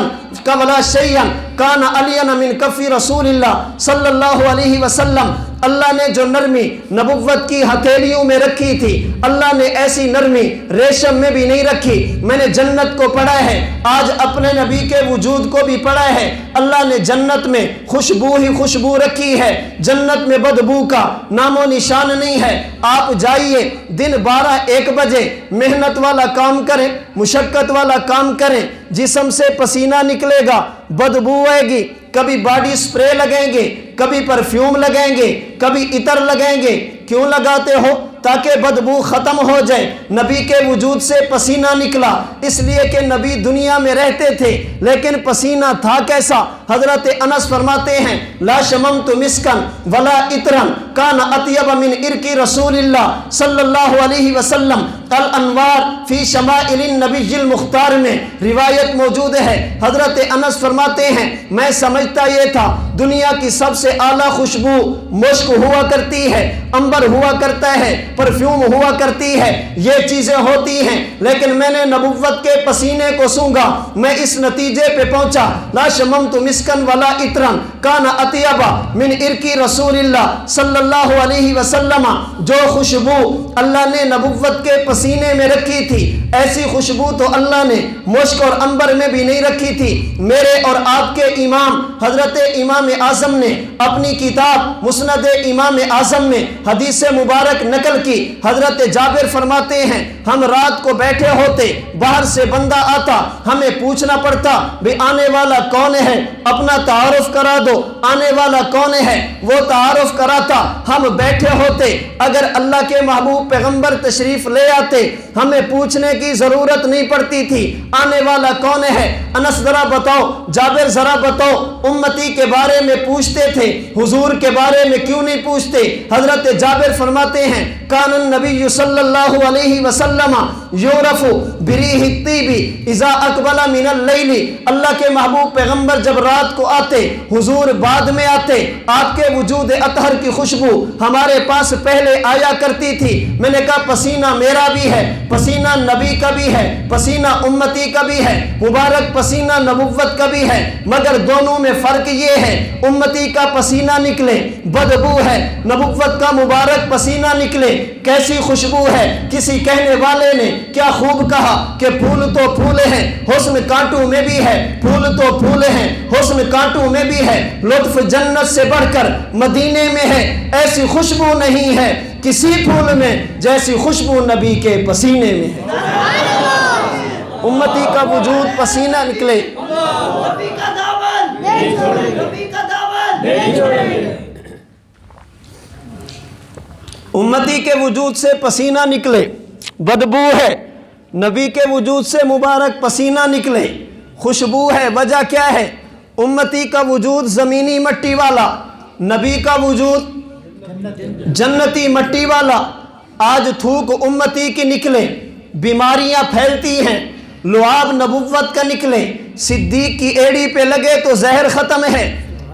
ولا شیئا کان علین من کف رسول اللہ صلی اللہ علیہ وسلم۔ اللہ نے جو نرمی نبوت کی ہتھیلیوں میں رکھی تھی، اللہ نے ایسی نرمی ریشم میں بھی نہیں رکھی۔ میں نے جنت کو پڑھا ہے، آج اپنے نبی کے وجود کو بھی پڑھا ہے۔ اللہ نے جنت میں خوشبو ہی خوشبو رکھی ہے، جنت میں بدبو کا نام و نشان نہیں ہے۔ آپ جائیے دن 12-1 بجے محنت والا کام کریں، مشقت والا کام کریں، جسم سے پسینہ نکلے گا، بدبو آئے گی، کبھی باڈی سپرے لگیں گے، کبھی پرفیوم لگیں گے، کبھی عطر لگیں گے۔ کیوں لگاتے ہو؟ تاکہ بدبو ختم ہو جائے۔ نبی کے وجود سے پسینہ نکلا اس لیے کہ نبی دنیا میں رہتے تھے، لیکن پسینہ تھا کیسا؟ حضرت انس فرماتے ہیں لا شممت مسکن ولا عطرا کان اطیب من عرق رسول اللہ صلی اللہ علیہ وسلم۔ الانوار فی شمائل النبی المختار میں روایت موجود ہے، حضرت انس فرماتے ہیں میں سمجھتا یہ تھا دنیا کی سب سے اعلیٰ خوشبو مشک ہوا کرتی ہے، عنبر ہوا کرتا ہے، پرفیوم ہوا کرتی ہے، یہ چیزیں ہوتی ہیں، لیکن میں نے نبوت کے پسینے کو سونگا، میں اس نتیجے پہ پہنچا لا شممت مسکن ولا عطرا کان اطیب من عرق رسول اللہ صلی اللہ علیہ وسلم۔ جو خوشبو اللہ نے نبوت کے پسینے میں رکھی تھی ایسی خوشبو تو اللہ نے مشک اور عنبر میں بھی نہیں رکھی تھی۔ میرے اور آپ کے امام حضرت امام اعظم نے اپنی کتاب مسند امام اعظم میں حدیث مبارک نقل کی۔ حضرت جابر فرماتے ہیں ہم رات کو بیٹھے ہوتے، باہر سے بندہ آتا، ہمیں پوچھنا پڑتا بھی آنے والا کون ہے، اپنا تعارف کرا دو، آنے والا کون ہے، وہ تعارف کراتا، ہم بیٹھے ہوتے۔ اگر اللہ کے محبوب پیغمبر تشریف لے آتے ہمیں پوچھنے کی ضرورت نہیں پڑتی تھی آنے والا کون ہے۔ انس ذرا بتاؤ، جابر ذرا بتاؤ، امتی کے بارے میں پوچھتے تھے، حضور کے بارے میں کیوں نہیں پوچھتے؟ حضرت جابر فرماتے ہیں کان النبی صلی اللہ علیہ وسلم یورفو بریح الطیبی اذا اقبل من اللیل، اللہ کے محبوب پیغمبر جب رات کو آتے حضور بعد میں آتے، آپ کے وجود اطہر کی خوشبو ہمارے پاس پہلے آیا کرتی تھی۔ میں نے کہا پسینہ میرا بھی ہے، پسینہ نبی کا بھی ہے، پسینہ امتی کا بھی ہے، مبارک پسینہ نبوت کا بھی ہے، مگر دونوں میں فرق یہ ہے امتی کا پسینہ نکلے بدبو ہے، نبوت کا مبارک پسینہ نکلے کیسی خوشبو ہے۔ کسی کہنے والے نے کیا خوب کہا کہ پھول تو پھول ہیں حسن کانٹوں میں بھی ہے، پھول تو پھول ہیں حسن کانٹوں میں بھی ہے، لطف جنت سے بڑھ کر مدینے میں ہے، ایسی خوشبو نہیں ہے کسی پھول میں جیسی خوشبو نبی کے پسینے میں ہے۔ امتی کا وجود پسینہ نکلے، نبی کا دامن نہیں چھوڑیں گے، نبی کا دامن نہیں چھوڑیں گے۔ امتی کے وجود سے پسینہ نکلے بدبو ہے، نبی کے وجود سے مبارک پسینہ نکلے خوشبو ہے۔ وجہ کیا ہے؟ امتی کا وجود زمینی مٹی والا، نبی کا وجود جنتی مٹی والا۔ آج تھوک امتی کی نکلے، بیماریاں پھیلتی ہیں، لعاب نبوت کا نکلے، صدیق کی ایڑی پہ لگے تو زہر ختم ہے،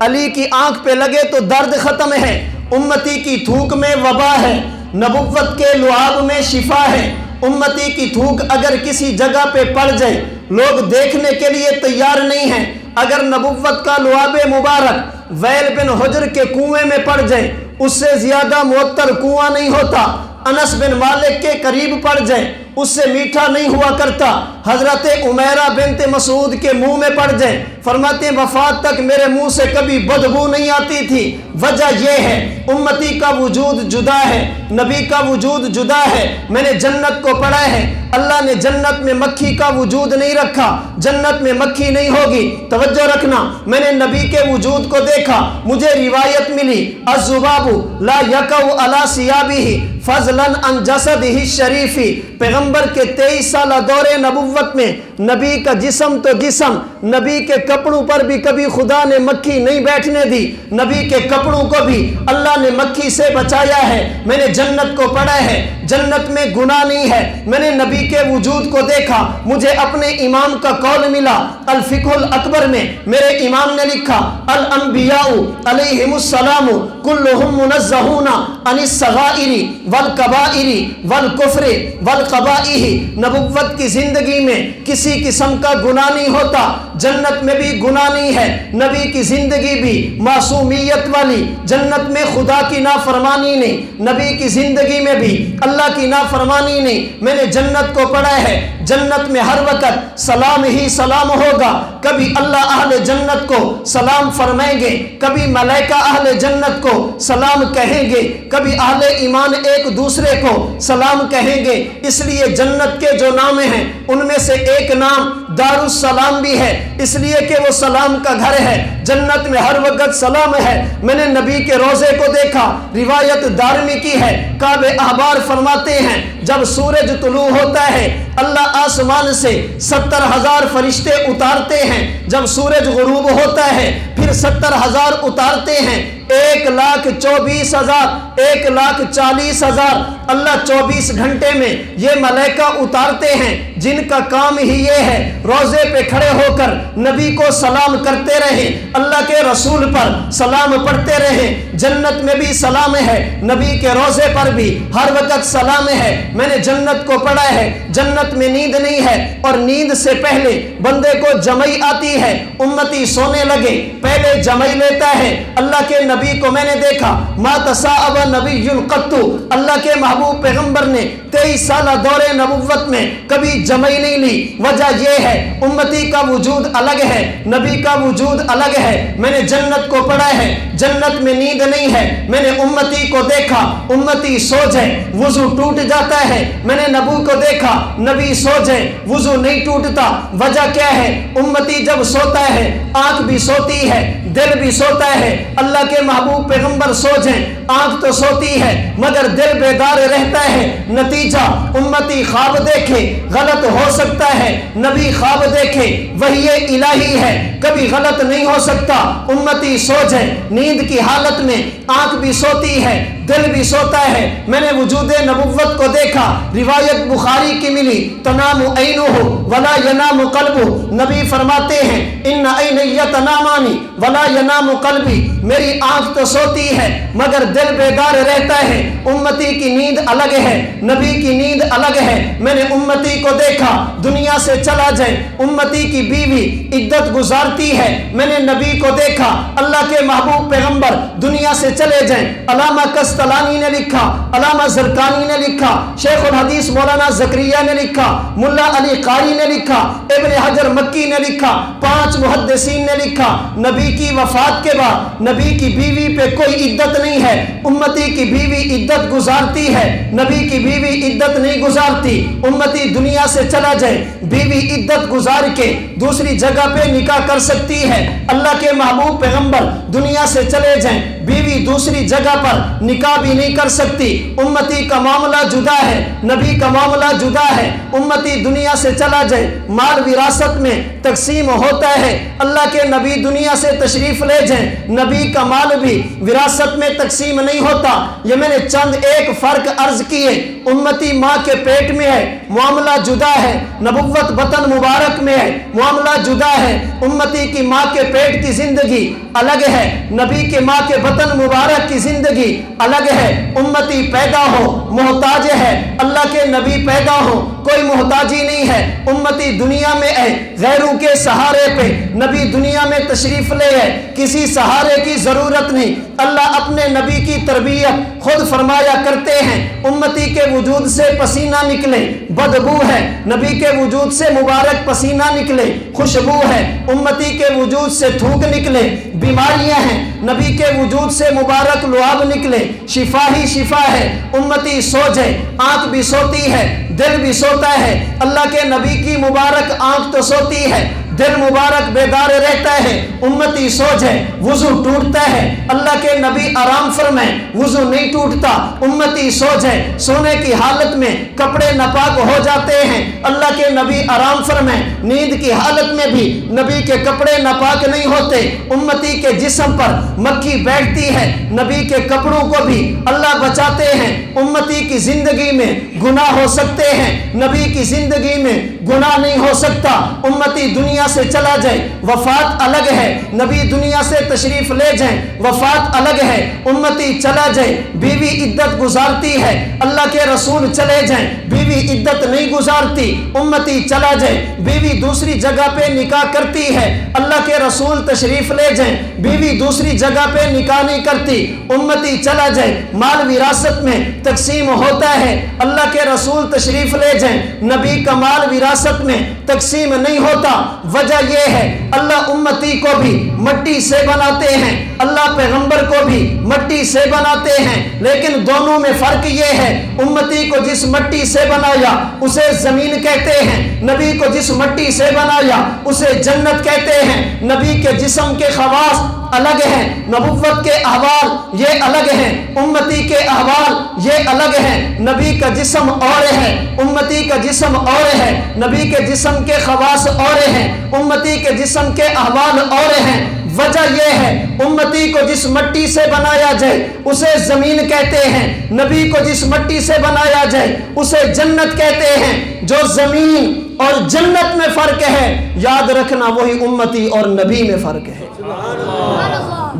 علی کی آنکھ پہ لگے تو درد ختم ہے۔ امتی کی تھوک میں وبا ہے، نبوت کے لعاب میں شفا ہے۔ امتی کی تھوک اگر کسی جگہ پہ پڑ جائے لوگ دیکھنے کے لیے تیار نہیں ہیں۔ اگر نبوت کا لعاب مبارک ویل بن حجر کے کنویں میں پڑ جائے اس سے زیادہ معطر کنواں نہیں ہوتا۔ انس بن مالک کے قریب پڑ جائے اس سے میٹھا نہیں ہوا کرتا۔ حضرت عمیرہ بنت مسعود کے منہ میں پڑ جائے فرماتے ہیں وفات تک میرے منہ سے کبھی بدبو نہیں آتی تھی۔ وجہ یہ ہے امتی کا وجود جدا ہے، نبی کا وجود جدا ہے۔ میں نے جنت کو پڑھا ہے، اللہ نے جنت میں مکھی کا وجود نہیں رکھا، جنت میں مکھی نہیں ہوگی۔ توجہ رکھنا، میں نے نبی کے وجود کو دیکھا، مجھے روایت ملی الذباب لا یقع علی ثیابہ فضلا عن جسدہ الشریف۔ پیغمبر کے 23 سالہ دور نبوت میں نبی کا جسم تو جسم، نبی کے کپڑوں پر بھی کبھی خدا نے مکھی نہیں بیٹھنے دی، نبی کے کپڑوں کو بھی اللہ نے مکھی سے بچایا ہے۔ میں نے جنت کو پڑھا ہے، جنت میں گناہ نہیں ہے۔ میں نے نبی کے وجود کو دیکھا، مجھے اپنے امام کا قول ملا الفقہ الاکبر میں، میرے امام نے لکھا الانبیاء علیہم السلام کلہم منزہون عن الصغائر والکبائر والکفر والقبائح۔ نبوت کی زندگی میں کسی قسم کا گناہ نہیں ہوتا، جنت میں بھی گناہ نہیں ہے۔ نبی کی زندگی بھی معصومیت والی، جنت میں خدا کی نافرمانی نہیں، نبی کی زندگی میں بھی اللہ کی نافرمانی نہیں۔ میں نے جنت کو پڑھا ہے، جنت میں ہر وقت سلام ہی سلام ہوگا۔ کبھی اللہ اہل جنت کو سلام فرمائیں گے، کبھی ملائکہ اہل جنت کو سلام کہیں گے، کبھی اہل ایمان ایک دوسرے کو سلام کہیں گے۔ اس لیے جنت کے جو نام ہیں ان میں سے ایک نام دار السلام بھی ہے، اس لیے کہ وہ سلام کا گھر ہے، جنت میں ہر وقت سلام ہے۔ میں نے نبی کے روزے کو دیکھا، روایت دارمی کی ہے، کعب احبار فرماتے ہیں جب سورج طلوع ہوتا ہے اللہ آسمان سے 70,000 فرشتے اتارتے ہیں، جب سورج غروب ہوتا ہے پھر 70,000 اتارتے ہیں، 1,24,000 1,40,000 اللہ 24 گھنٹے میں یہ ملائکہ اتارتے ہیں جن کا کام ہی یہ ہے روزے پہ کھڑے ہو کر نبی کو سلام کرتے رہیں، اللہ کے رسول پر سلام پڑھتے رہیں۔ جنت میں بھی سلام ہے، نبی کے روزے پر بھی ہر وقت سلام ہے۔ میں نے جنت کو پڑھا ہے، جنت میں نیند نہیں ہے، اور نیند سے پہلے بندے کو جمعی آتی ہے۔ امتی سونے لگے پہلے جمعی لیتا ہے۔ اللہ کے نبی کو میں نے دیکھا ما تصاعب نبی قط، اللہ کے محبوب پیغمبر نے 23 سالہ دور نبوت میں کبھی جمعی نہیں لی۔ وجہ یہ ہے امتی کا وجود الگ ہے، نبی کا وجود الگ ہے۔ میں نے جنت کو پڑھا ہے، جنت میں نیند نہیں ہے۔ میں نے امتی کو دیکھا، امتی سو جائے وضو ٹوٹ جاتا ہے۔ میں نے نبی کو دیکھا، نبی سو جائے وضو نہیں ٹوٹتا۔ وجہ کیا ہے؟ امتی جب سوتا ہے آنکھ بھی سوتی ہے، دل بھی سوتا ہے۔ اللہ کے محبوب پیغمبر سو جائیں آنکھ تو سوتی ہے مگر دل بیدار رہتا ہے۔ نتیجہ امتی خواب دیکھے غلط ہو سکتا ہے، نبی خواب دیکھے وحی الہی ہے کبھی غلط نہیں ہو سکتا۔ امتی سو جائے نیند کی حالت میں آنکھ بھی سوتی ہے، دل بھی سوتا ہے۔ میں نے وجود نبوت کو دیکھا، روایت بخاری کی ملی، تنام عینہ ولا ینام قلبہ، نبی فرماتے ہیں ان عینی تنامانی ولا ینام قلبی، میری آنکھ تو سوتی ہے مگر دل بیدار رہتا ہے۔ امتی کی نیند الگ ہے، نبی کی نیند الگ ہے۔ میں نے امتی کو دیکھا دنیا سے چلا جائے، امتی کی بیوی عدت گزارتی ہے۔ میں نے نبی کو دیکھا، اللہ کے محبوب پیغمبر دنیا سے چلے جائیں۔ علامہ کستلانی نے لکھا، علامہ زرقانی نے لکھا، شیخ الحدیث مولانا زکریا نے لکھا، ملا علی قاری نے لکھا، ابن حجر مکی نے لکھا، 5 محدثین نے لکھا، نبی کی وفات کے بعد نبی کی بیوی پہ کوئی عدت نہیں ہے۔ امتی کی بیوی عدت گزارتی ہے، نبی کی بیوی عدت نہیں گزارتی۔ امتی دنیا سے چلا جائے، بیوی عدت گزار کے دوسری جگہ پہ نکاح کر سکتی ہے۔ اللہ کے محبوب پیغمبر دنیا سے چلے جائیں، بیوی دوسری جگہ پر نکاح بھی نہیں کر سکتی۔ امتی کا معاملہ جدا ہے، نبی کا معاملہ جدا ہے۔ امتی دنیا سے چلا جائے، مال وراثت میں تقسیم ہوتا ہے۔ اللہ کے نبی دنیا سے تشریف لے جائیں، نبی کا مال بھی وراثت میں تقسیم نہیں ہوتا۔ یہ میں نے چند ایک فرق عرض کیے۔ امتی ماں کے پیٹ میں ہے، معاملہ جدا ہے۔ نبوت بطن مبارک میں ہے، معاملہ جدا ہے۔ امتی کی ماں کے پیٹ کی زندگی الگ ہے، نبی کے ماں کے بطن مبارک کی زندگی الگ ہے۔ امتی پیدا ہو محتاج ہے، اللہ کے نبی پیدا ہو کوئی محتاجی نہیں ہے۔ امتی دنیا میں ہے غیروں کے سہارے پہ، نبی دنیا میں تشریف لے ہے، کسی سہارے کی ضرورت نہیں۔ اللہ اپنے نبی کی تربیت خود فرمایا کرتے ہیں، امتی کے وجود سے پسینہ نکلے بدبو ہے، نبی کے وجود سے مبارک پسینہ نکلے خوشبو ہے، امتی کے وجود سے تھوک نکلے بیماریاں ہیں، نبی کے وجود سے مبارک لعاب نکلے شفا ہی شفا ہے۔ امتی سو جائے، آنکھ بھی سوتی ہے، دل بھی سوتا ہے۔ اللہ کے نبی کی مبارک آنکھ تو سوتی ہے، دل مبارک بیدار رہتا ہے۔ امتی سو جائے، وضو ٹوٹتا ہے، اللہ کے نبی آرام فرمائے، وضو نہیں ٹوٹتا۔ امتی سو جائے، سونے کی حالت میں کپڑے ناپاک ہو جاتے ہیں، اللہ کے نبی آرام فرمائے، نیند کی حالت میں بھی نبی کے کپڑے ناپاک نہیں ہوتے۔ امتی کے جسم پر مکھی بیٹھتی ہے، نبی کے کپڑوں کو بھی اللہ بچاتے ہیں۔ امتی کی زندگی میں گناہ ہو سکتے ہیں، نبی کی زندگی میں گناہ نہیں ہو سکتا۔ امتی دنیا سے چلا جائے، وفات الگ ہے، نبی دنیا سے تشریف لے جائیں، وفات الگ ہے۔ امتی چلا جائے، بیوی عدت گزارتی ہے، اللہ کے رسول چلے جائیں، بیوی عدت نہیں گزارتی۔ امتی چلا جائے، بیوی دوسری جگہ پہ نکاح کرتی ہے، اللہ کے رسول تشریف لے جائیں، بیوی دوسری جگہ پہ نکاح نہیں کرتی۔ امتی چلا جائے، مال وراثت میں تقسیم ہوتا ہے، اللہ کے رسول تشریف لے جائیں، نبی کا مال وراثت میں تقسیم نہیں ہوتا۔ وجہ یہ ہے اللہ امتی کو بھی مٹی سے بناتے ہیں، اللہ پیغمبر کو بھی مٹی سے بناتے ہیں، لیکن دونوں میں فرق یہ ہے، امتی کو جس مٹی سے بنایا اسے زمین کہتے ہیں، نبی کو جس مٹی سے بنایا اسے جنت کہتے ہیں۔ نبی کے جسم کے خواص الگ ہیں، نبوت کے احوال یہ الگ ہیں، امتی کے احوال یہ الگ ہیں۔ نبی کا جسم اور ہے، امتی کا جسم اور ہے، نبی کے جسم کے خواص اور ہیں، امتی کے جسم کے احوال اور ہیں۔ وجہ یہ ہے امتی کو جس مٹی سے بنایا جائے اسے زمین کہتے ہیں، نبی کو جس مٹی سے بنایا جائے اسے جنت کہتے ہیں۔ جو زمین اور جنت میں فرق ہے یاد رکھنا وہی امتی اور نبی میں فرق ہے۔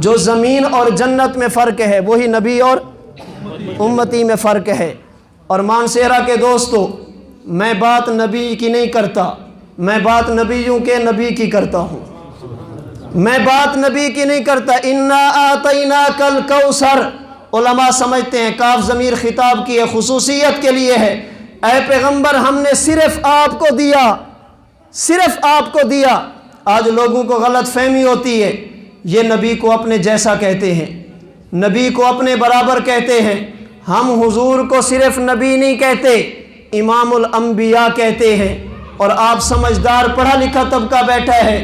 جو زمین اور جنت میں فرق ہے وہی نبی اور امتی میں فرق ہے۔ اور مانسیرا کے دوستو، میں بات نبی کی نہیں کرتا، میں بات نبیوں کے نبی کی کرتا ہوں، میں بات نبی کی نہیں کرتا۔ انا آتیناک الکوثر، علماء سمجھتے ہیں کاف ضمیر خطاب کی ہے، خصوصیت کے لیے ہے۔ اے پیغمبر ہم نے صرف آپ کو دیا، صرف آپ کو دیا۔ آج لوگوں کو غلط فہمی ہوتی ہے، یہ نبی کو اپنے جیسا کہتے ہیں، نبی کو اپنے برابر کہتے ہیں۔ ہم حضور کو صرف نبی نہیں کہتے، امام الانبیاء کہتے ہیں۔ اور آپ سمجھدار پڑھا لکھا طبقہ بیٹھا ہے،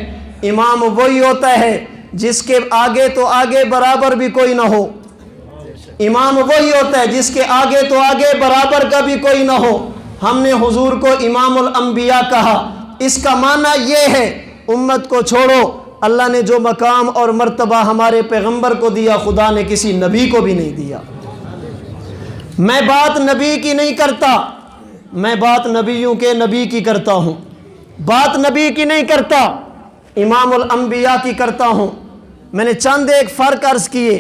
امام وہی ہوتا ہے جس کے آگے تو آگے برابر بھی کوئی نہ ہو، امام وہی ہوتا ہے جس کے آگے تو آگے برابر کا بھی کوئی نہ ہو۔ ہم نے حضور کو امام الانبیاء کہا، اس کا معنی یہ ہے امت کو چھوڑو، اللہ نے جو مقام اور مرتبہ ہمارے پیغمبر کو دیا خدا نے کسی نبی کو بھی نہیں دیا۔ میں بات نبی کی نہیں کرتا، میں بات نبیوں کے نبی کی کرتا ہوں، بات نبی کی نہیں کرتا، امام الانبیاء کی کرتا ہوں۔ میں نے چند ایک فرق عرض کیے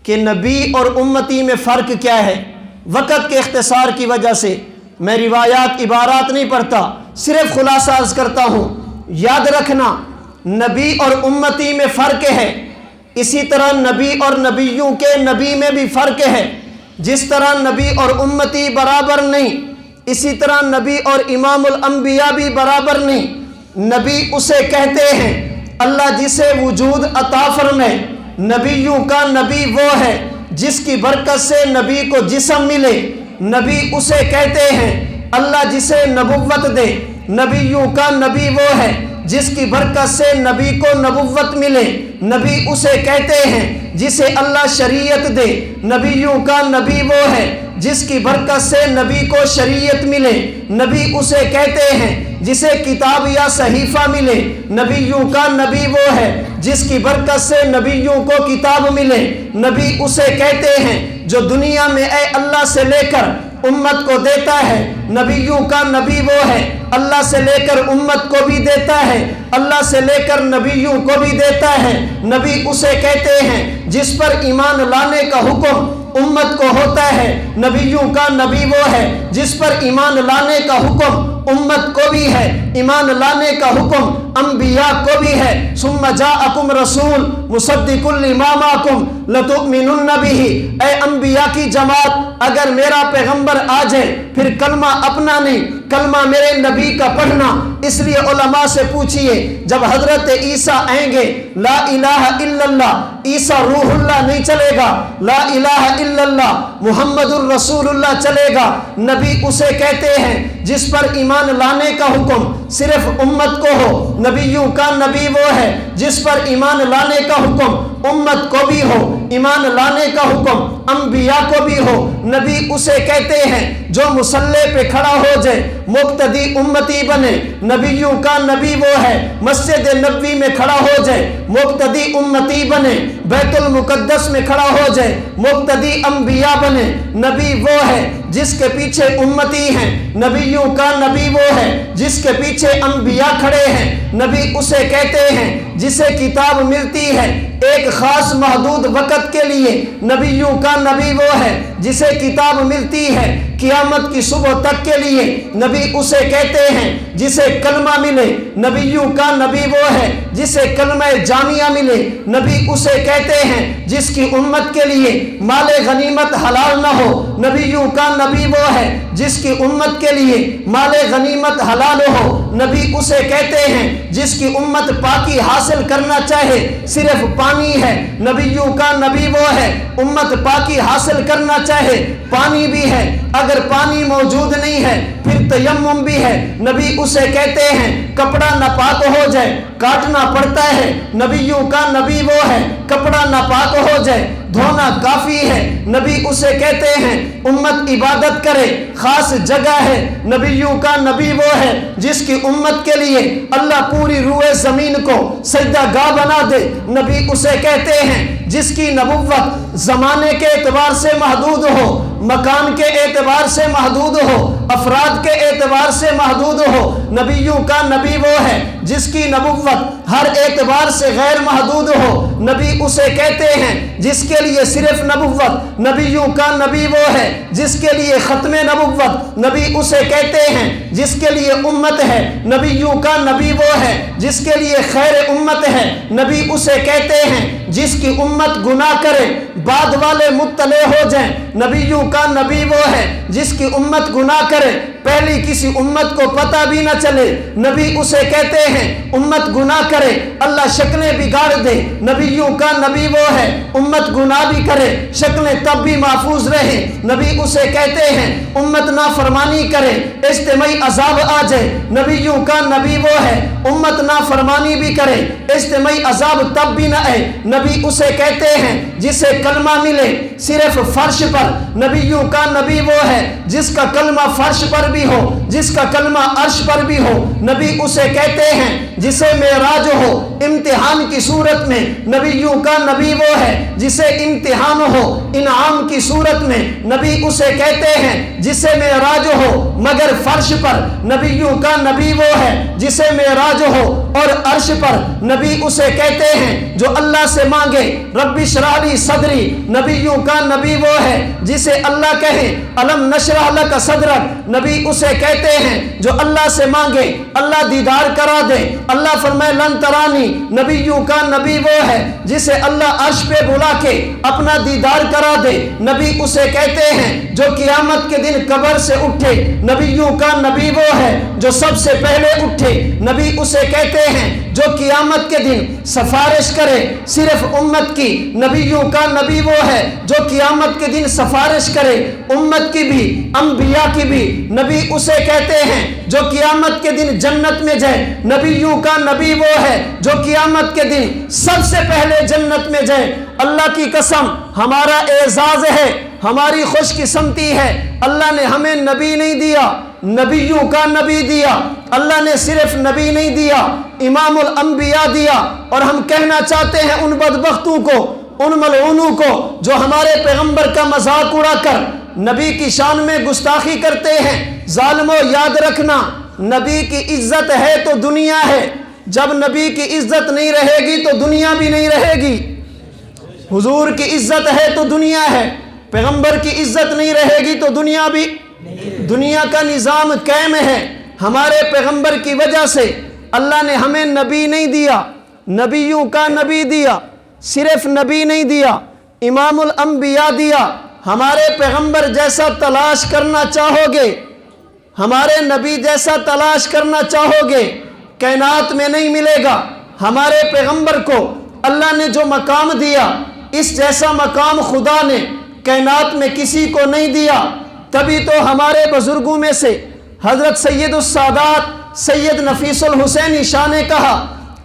کہ نبی اور امتی میں فرق کیا ہے۔ وقت کے اختصار کی وجہ سے میں روایات عبارات نہیں پڑھتا، صرف خلاصہ عرض کرتا ہوں۔ یاد رکھنا نبی اور امتی میں فرق ہے، اسی طرح نبی اور نبیوں کے نبی میں بھی فرق ہے۔ جس طرح نبی اور امتی برابر نہیں، اسی طرح نبی اور امام الانبیاء بھی برابر نہیں۔ نبی اسے کہتے ہیں اللہ جسے وجود عطا فرمائے، نبیوں کا نبی وہ ہے جس کی برکت سے نبی کو جسم ملے، نبی اسے کہتے ہیں اللہ جسے نبوت دے، نبیوں کا نبی وہ ہے جس کی برکت سے نبی کو نبوت ملے، نبی اسے کہتے ہیں جسے اللہ شریعت دے، نبیوں کا نبی وہ ہے جس کی برکت سے نبی کو شریعت ملے، نبی اسے کہتے ہیں جسے کتاب یا صحیفہ ملے، نبیوں کا نبی وہ ہے جس کی برکت سے نبیوں کو کتاب ملے، نبی اسے کہتے ہیں جو دنیا میں اے اللہ سے لے کر امت کو دیتا ہے، نبیوں کا نبی وہ ہے اللہ سے لے کر امت کو بھی دیتا ہے، اللہ سے لے کر نبیوں کو بھی دیتا ہے، نبی اسے کہتے ہیں جس پر ایمان لانے کا حکم امت کو ہوتا ہے، نبیوں کا نبی وہ ہے جس پر ایمان لانے کا حکم امت کو بھی ہے، ایمان لانے کا حکم انبیاء کو بھی ہے۔ ثم جاءکم رسول مصدق لما معکم لتؤمنن بہ، اے انبیاء کی جماعت اگر میرا پیغمبر آ جائے پھر کلمہ اپنا نہیں، کلمہ میرے نبی کا پڑھنا۔ اس لیے علماء سے پوچھئے جب حضرت عیسیٰ آئیں گے لا الہ الا اللہ، عیسیٰ روح اللہ نہیں چلے گا، لا الہ الا اللہ محمد الرسول اللہ چلے گا۔ نبی اسے کہتے ہیں جس پر ایمان لانے کا حکم صرف امت کو ہو، نبیوں کا نبی وہ ہے جس پر ایمان لانے کا حکم امت کو بھی ہو، ایمان لانے کا حکم انبیاء کو بھی ہو، نبی اسے کہتے ہیں جو مصلی پہ کھڑا ہو جائے مقتدی امتی بنے، نبیوں کا نبی وہ ہے مسجد نبوی میں کھڑا ہو جائے مقتدی امتی بنے، بیت المقدس میں کھڑا ہو جائے مقتدی انبیاء بنے، نبی وہ ہے جس کے پیچھے امتی ہیں، نبیوں کا نبی وہ ہے جس کے پیچھے انبیاء کھڑے ہیں، نبی اسے کہتے ہیں جسے کتاب ملتی ہے ایک خاص محدود وقت کے لیے، نبیوں کا نبی وہ ہے جسے کتاب ملتی ہے قیامت کی صبح تک کے لیے، نبی اسے کہتے ہیں جسے کلمہ ملے، نبیوں کا نبی وہ ہے جسے کلمہ جامعہ ملے، نبی اسے کہتے ہیں جس کی امت کے لیے مال غنیمت حلال نہ ہو، نبیوں کا نبی وہ ہے جس کی امت کے لیے مال غنیمت حلال ہو، نبی اسے کہتے ہیں جس کی امت پاکی حاصل کرنا چاہے صرف پانی ہے، نبیوں کا نبی وہ ہے امت پاکی حاصل کرنا چاہے پانی بھی ہے، اگر پانی موجود نہیں ہے پھر تیمم بھی ہے، نبی اسے کہتے ہیں کپڑا ناپاک ہو جائے کاٹنا پڑتا ہے، نبیوں کا نبی وہ ہے کپڑا ناپاک ہو جائے دھونا کافی ہے، نبی اسے کہتے ہیں امت عبادت کرے خاص جگہ ہے، نبیوں کا نبی وہ ہے جس کی امت کے لیے اللہ پوری روئے زمین کو سجدہ گاہ بنا دے، نبی اسے کہتے ہیں جس کی نبوت زمانے کے اعتبار سے محدود ہو، مکان کے اعتبار سے محدود ہو، افراد کے اعتبار سے محدود ہو، نبیوں کا نبی وہ ہے جس کی نبوت ہر اعتبار سے غیر محدود ہو، نبی اسے کہتے ہیں جس کے لیے صرف نبوت، نبیوں کا نبی وہ ہے جس کے لیے ختم نبوت، نبی اسے کہتے ہیں جس کے لیے امت ہے، نبیوں کا نبی وہ ہے جس کے لیے خیر امت ہے، نبی اسے کہتے ہیں جس کی امت گناہ کرے بعد والے مطلع ہو جائیں، نبیوں کا نبی وہ ہے جس کی امت گناہ کرے پہلی کسی امت کو پتہ بھی نہ چلے، نبی اسے کہتے ہیں امت گناہ کرے اللہ شکلیں بگاڑ دے، نبیوں کا نبی وہ ہے امت گناہ بھی کرے شکلیں تب بھی محفوظ رہے، نبی اسے کہتے ہیں امت نافرمانی کرے اجتماعی عذاب آ جائے، نبیوں کا نبی وہ ہے امت نافرمانی بھی کرے اجتماعی عذاب تب بھی نہ آئے، نبی اسے کہتے ہیں جسے کلمہ ملے صرف فرش پر، نبیوں کا نبی وہ ہے جس کا کلمہ فرش پر بھی ہو، جس کا کلمہ عرش پر بھی ہو، نبی اسے کہتے ہیں جسے معراج ہو۔ امتحان کی صورت میں نبیوں کا نبی وہ ہے جسے امتحان ہو، انعام کی صورت میں نبی اسے کہتے ہیں جسے معراج ہو، مگر فرش پر نبیوں کا نبی وہ ہے جسے معراج ہو، اور عرش پر نبی اسے کہتے ہیں جو اللہ سے مانگے رب اشرح لی صدری، نبیوں کا نبی وہ ہے جسے اللہ کہے الم نشرح لک صدرک، نبی اسے کہتے ہیں جو اللہ سے مانگے اللہ دیدار کرا دے۔ اللہ فرمائے لن ترانی، نبیوں کا نبی وہ ہے جسے اللہ عرش پہ بلا کے اپنا دیدار کرا دے، نبی اسے کہتے ہیں جو قیامت کے دن قبر سے اٹھے، نبیوں کا نبی وہ ہے جو سب سے پہلے اٹھے، نبی اسے کہتے ہیں جو قیامت کے دن سفارش کرے صرف امت کی، نبیوں کا نبی وہ ہے جو قیامت کے دن سفارش کرے امت کی بھی انبیاء کی بھی، نبی اسے کہتے ہیں جو قیامت کے دن جنت میں جائے، نبیوں کا نبی وہ ہے جو قیامت کے دن سب سے پہلے جنت میں جائے۔ اللہ کی قسم ہمارا اعزاز ہے، ہماری خوش قسمتی ہے، اللہ نے ہمیں نبی نہیں دیا، نبیوں کا نبی دیا۔ اللہ نے صرف نبی نہیں دیا، امام الانبیاء دیا۔ اور ہم کہنا چاہتے ہیں ان بدبختوں کو، ان ملعونوں کو جو ہمارے پیغمبر کا مذاق اڑا کر نبی کی شان میں گستاخی کرتے ہیں، ظالموں یاد رکھنا نبی کی عزت ہے تو دنیا ہے، جب نبی کی عزت نہیں رہے گی تو دنیا بھی نہیں رہے گی۔ حضور کی عزت ہے تو دنیا ہے، پیغمبر کی عزت نہیں رہے گی تو دنیا بھی، دنیا کا نظام قائم ہے۔ ہمارے پیغمبر کی وجہ سے اللہ نے ہمیں نبی نہیں دیا، نبیوں کا نبی دیا، صرف نبی نہیں دیا، امام الانبیاء دیا۔ ہمارے پیغمبر جیسا تلاش کرنا چاہو گے، ہمارے نبی جیسا تلاش کرنا چاہو گے، کائنات میں نہیں ملے گا۔ ہمارے پیغمبر کو اللہ نے جو مقام دیا، اس جیسا مقام خدا نے کائنات میں کسی کو نہیں دیا۔ تبھی تو ہمارے بزرگوں میں سے حضرت سید السادات سید نفیس الحسینی شاہ نے کہا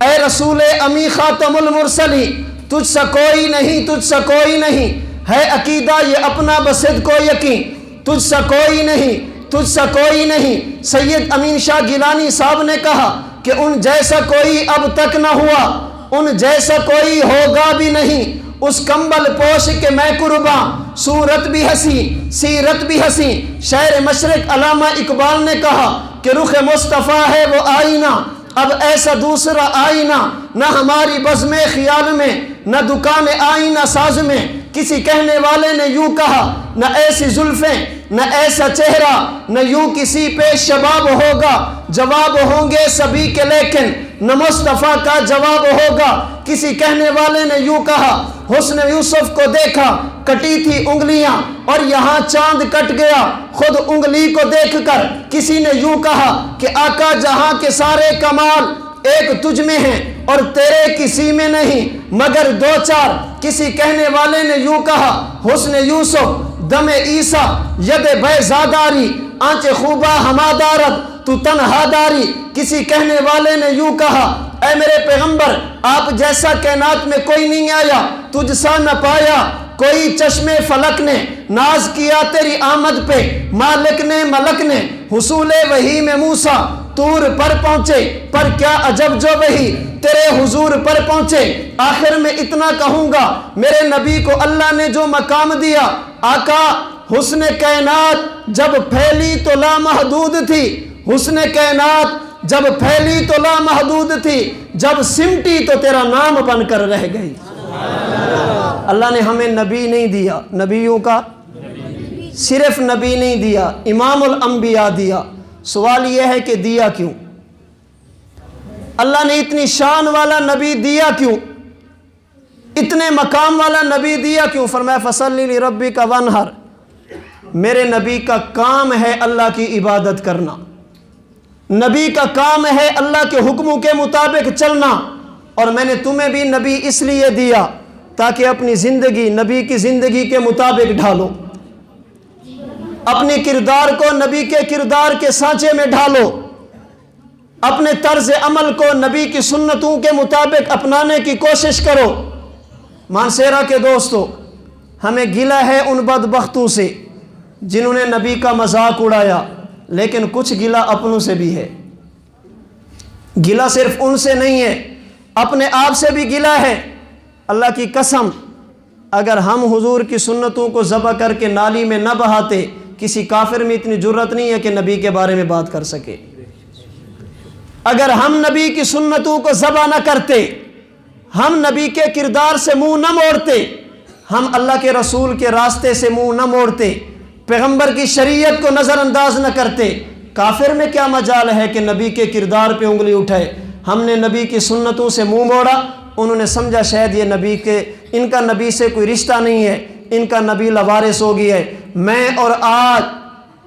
اے رسول امی خاتم المرسلی، تجھ سا کوئی نہیں، تجھ سا کوئی نہیں، ہے عقیدہ یہ اپنا بصد کو یقین، تجھ سا کوئی نہیں، تجھ سا کوئی نہیں۔ سید امین شاہ گیلانی صاحب نے کہا کہ ان جیسا کوئی اب تک نہ ہوا، ان جیسا کوئی ہوگا بھی نہیں۔ اس کمبل پوش کے میں قرباں، صورت بھی ہنسی سیرت بھی ہنسی۔ شاعر مشرق علامہ اقبال نے کہا کہ رخ مصطفیٰ ہے وہ آئینہ، اب ایسا دوسرا آئینہ نہ ہماری بزم خیال میں، نہ دکان آئینہ ساز میں۔ کسی کہنے والے نے یوں کہا نہ ایسی زلفیں نہ ایسا چہرہ، نہ یوں کسی پہ شباب ہوگا، جواب ہوں گے سبھی کے لیکن نہ مصطفیٰ کا جواب ہوگا۔ کسی کہنے والے نے یوں کہا حسن یوسف کو دیکھا کٹی تھی انگلیاں اور یہاں چاند کٹ گیا خود انگلی کو دیکھ کر۔ کسی نے یوں کہا کہ آقا جہاں کے سارے کمال ایک تجھ میں ہیں اور تیرے کسی میں نہیں مگر دو چار۔ کسی کہنے والے نے یوں کہا حسن یوسف دم عیسیٰ ید بیزاداری آنچ خوبہ ہمادارت تو تنہا داری۔ کسی کہنے والے نے یوں کہا اے میرے پیغمبر آپ جیسا کائنات میں کوئی نہیں آیا، تجھ سا نہ پایا کوئی چشم فلک نے، ناز کیا تیری آمد پہ مالک نے ملک نے۔ حصول وحی میں موسیٰ طور پر پہنچے پر کیا عجب جو وحی تیرے حضور پر پہنچے۔ آخر میں اتنا کہوں گا میرے نبی کو اللہ نے جو مقام دیا، آقا حسن کائنات جب پھیلی تو لامحدود تھی، حسن کائنات جب پھیلی تو لامحدود تھی، جب سمٹی تو تیرا نام بن کر رہ گئی۔ اللہ نے ہمیں نبی نہیں دیا، نبیوں کا صرف نبی نہیں دیا، امام الانبیاء دیا۔ سوال یہ ہے کہ دیا کیوں؟ اللہ نے اتنی شان والا نبی دیا کیوں؟ اتنے مقام والا نبی دیا کیوں؟ فرمایا فصلی لربک وانحر، میرے نبی کا کام ہے اللہ کی عبادت کرنا، نبی کا کام ہے اللہ کے حکموں کے مطابق چلنا۔ اور میں نے تمہیں بھی نبی اس لیے دیا تاکہ اپنی زندگی نبی کی زندگی کے مطابق ڈھالو، اپنی کردار کو نبی کے کردار کے سانچے میں ڈھالو، اپنے طرز عمل کو نبی کی سنتوں کے مطابق اپنانے کی کوشش کرو۔ مانسیرا کے دوستو، ہمیں گلہ ہے ان بدبختوں سے جنہوں نے نبی کا مذاق اڑایا، لیکن کچھ گلہ اپنوں سے بھی ہے. گلہ صرف ان سے نہیں ہے، اپنے آپ سے بھی گلہ ہے. اللہ کی قسم اگر ہم حضور کی سنتوں کو ذبح کر کے نالی میں نہ بہاتے، کسی کافر میں اتنی جرت نہیں ہے کہ نبی کے بارے میں بات کر سکے. اگر ہم نبی کی سنتوں کو ذبح نہ کرتے، ہم نبی کے کردار سے منہ نہ موڑتے، ہم اللہ کے رسول کے راستے سے منہ نہ موڑتے، پیغمبر کی شریعت کو نظر انداز نہ کرتے، کافر میں کیا مجال ہے کہ نبی کے کردار پہ انگلی اٹھائے. ہم نے نبی کی سنتوں سے منہ موڑا، انہوں نے سمجھا شاید یہ نبی کے، ان کا نبی سے کوئی رشتہ نہیں ہے، ان کا نبی لوارث ہو گیا ہے. میں اور آج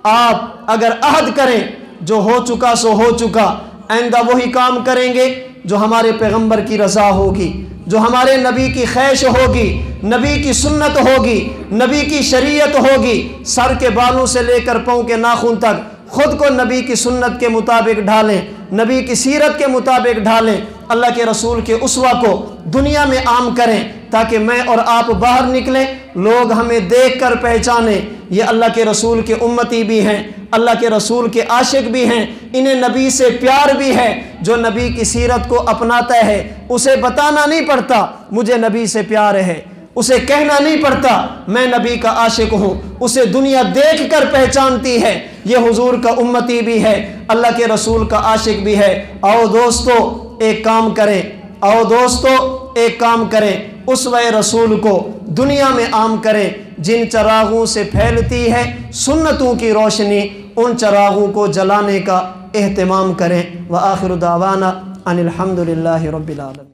آپ اگر عہد کریں جو ہو چکا سو ہو چکا، آئندہ وہی کام کریں گے جو ہمارے پیغمبر کی رضا ہوگی، جو ہمارے نبی کی خواہش ہوگی، نبی کی سنت ہوگی، نبی کی شریعت ہوگی. سر کے بالوں سے لے کر پاؤں کے ناخن تک خود کو نبی کی سنت کے مطابق ڈھالیں، نبی کی سیرت کے مطابق ڈھالیں، اللہ کے رسول کے اسوہ کو دنیا میں عام کریں تاکہ میں اور آپ باہر نکلیں، لوگ ہمیں دیکھ کر پہچانیں یہ اللہ کے رسول کے امتی بھی ہیں، اللہ کے رسول کے عاشق بھی ہیں، انہیں نبی سے پیار بھی ہے. جو نبی کی سیرت کو اپناتا ہے اسے بتانا نہیں پڑتا مجھے نبی سے پیار ہے، اسے کہنا نہیں پڑتا میں نبی کا عاشق ہوں، اسے دنیا دیکھ کر پہچانتی ہے یہ حضور کا امتی بھی ہے، اللہ کے رسول کا عاشق بھی ہے. آؤ دوستو ایک کام کریں، آؤ دوستو ایک کام کریں، اسوہ رسول کو دنیا میں عام کریں. جن چراغوں سے پھیلتی ہے سنتوں کی روشنی، ان چراغوں کو جلانے کا اہتمام کریں. وآخر دعوانا ان الحمد للہ رب العالمین.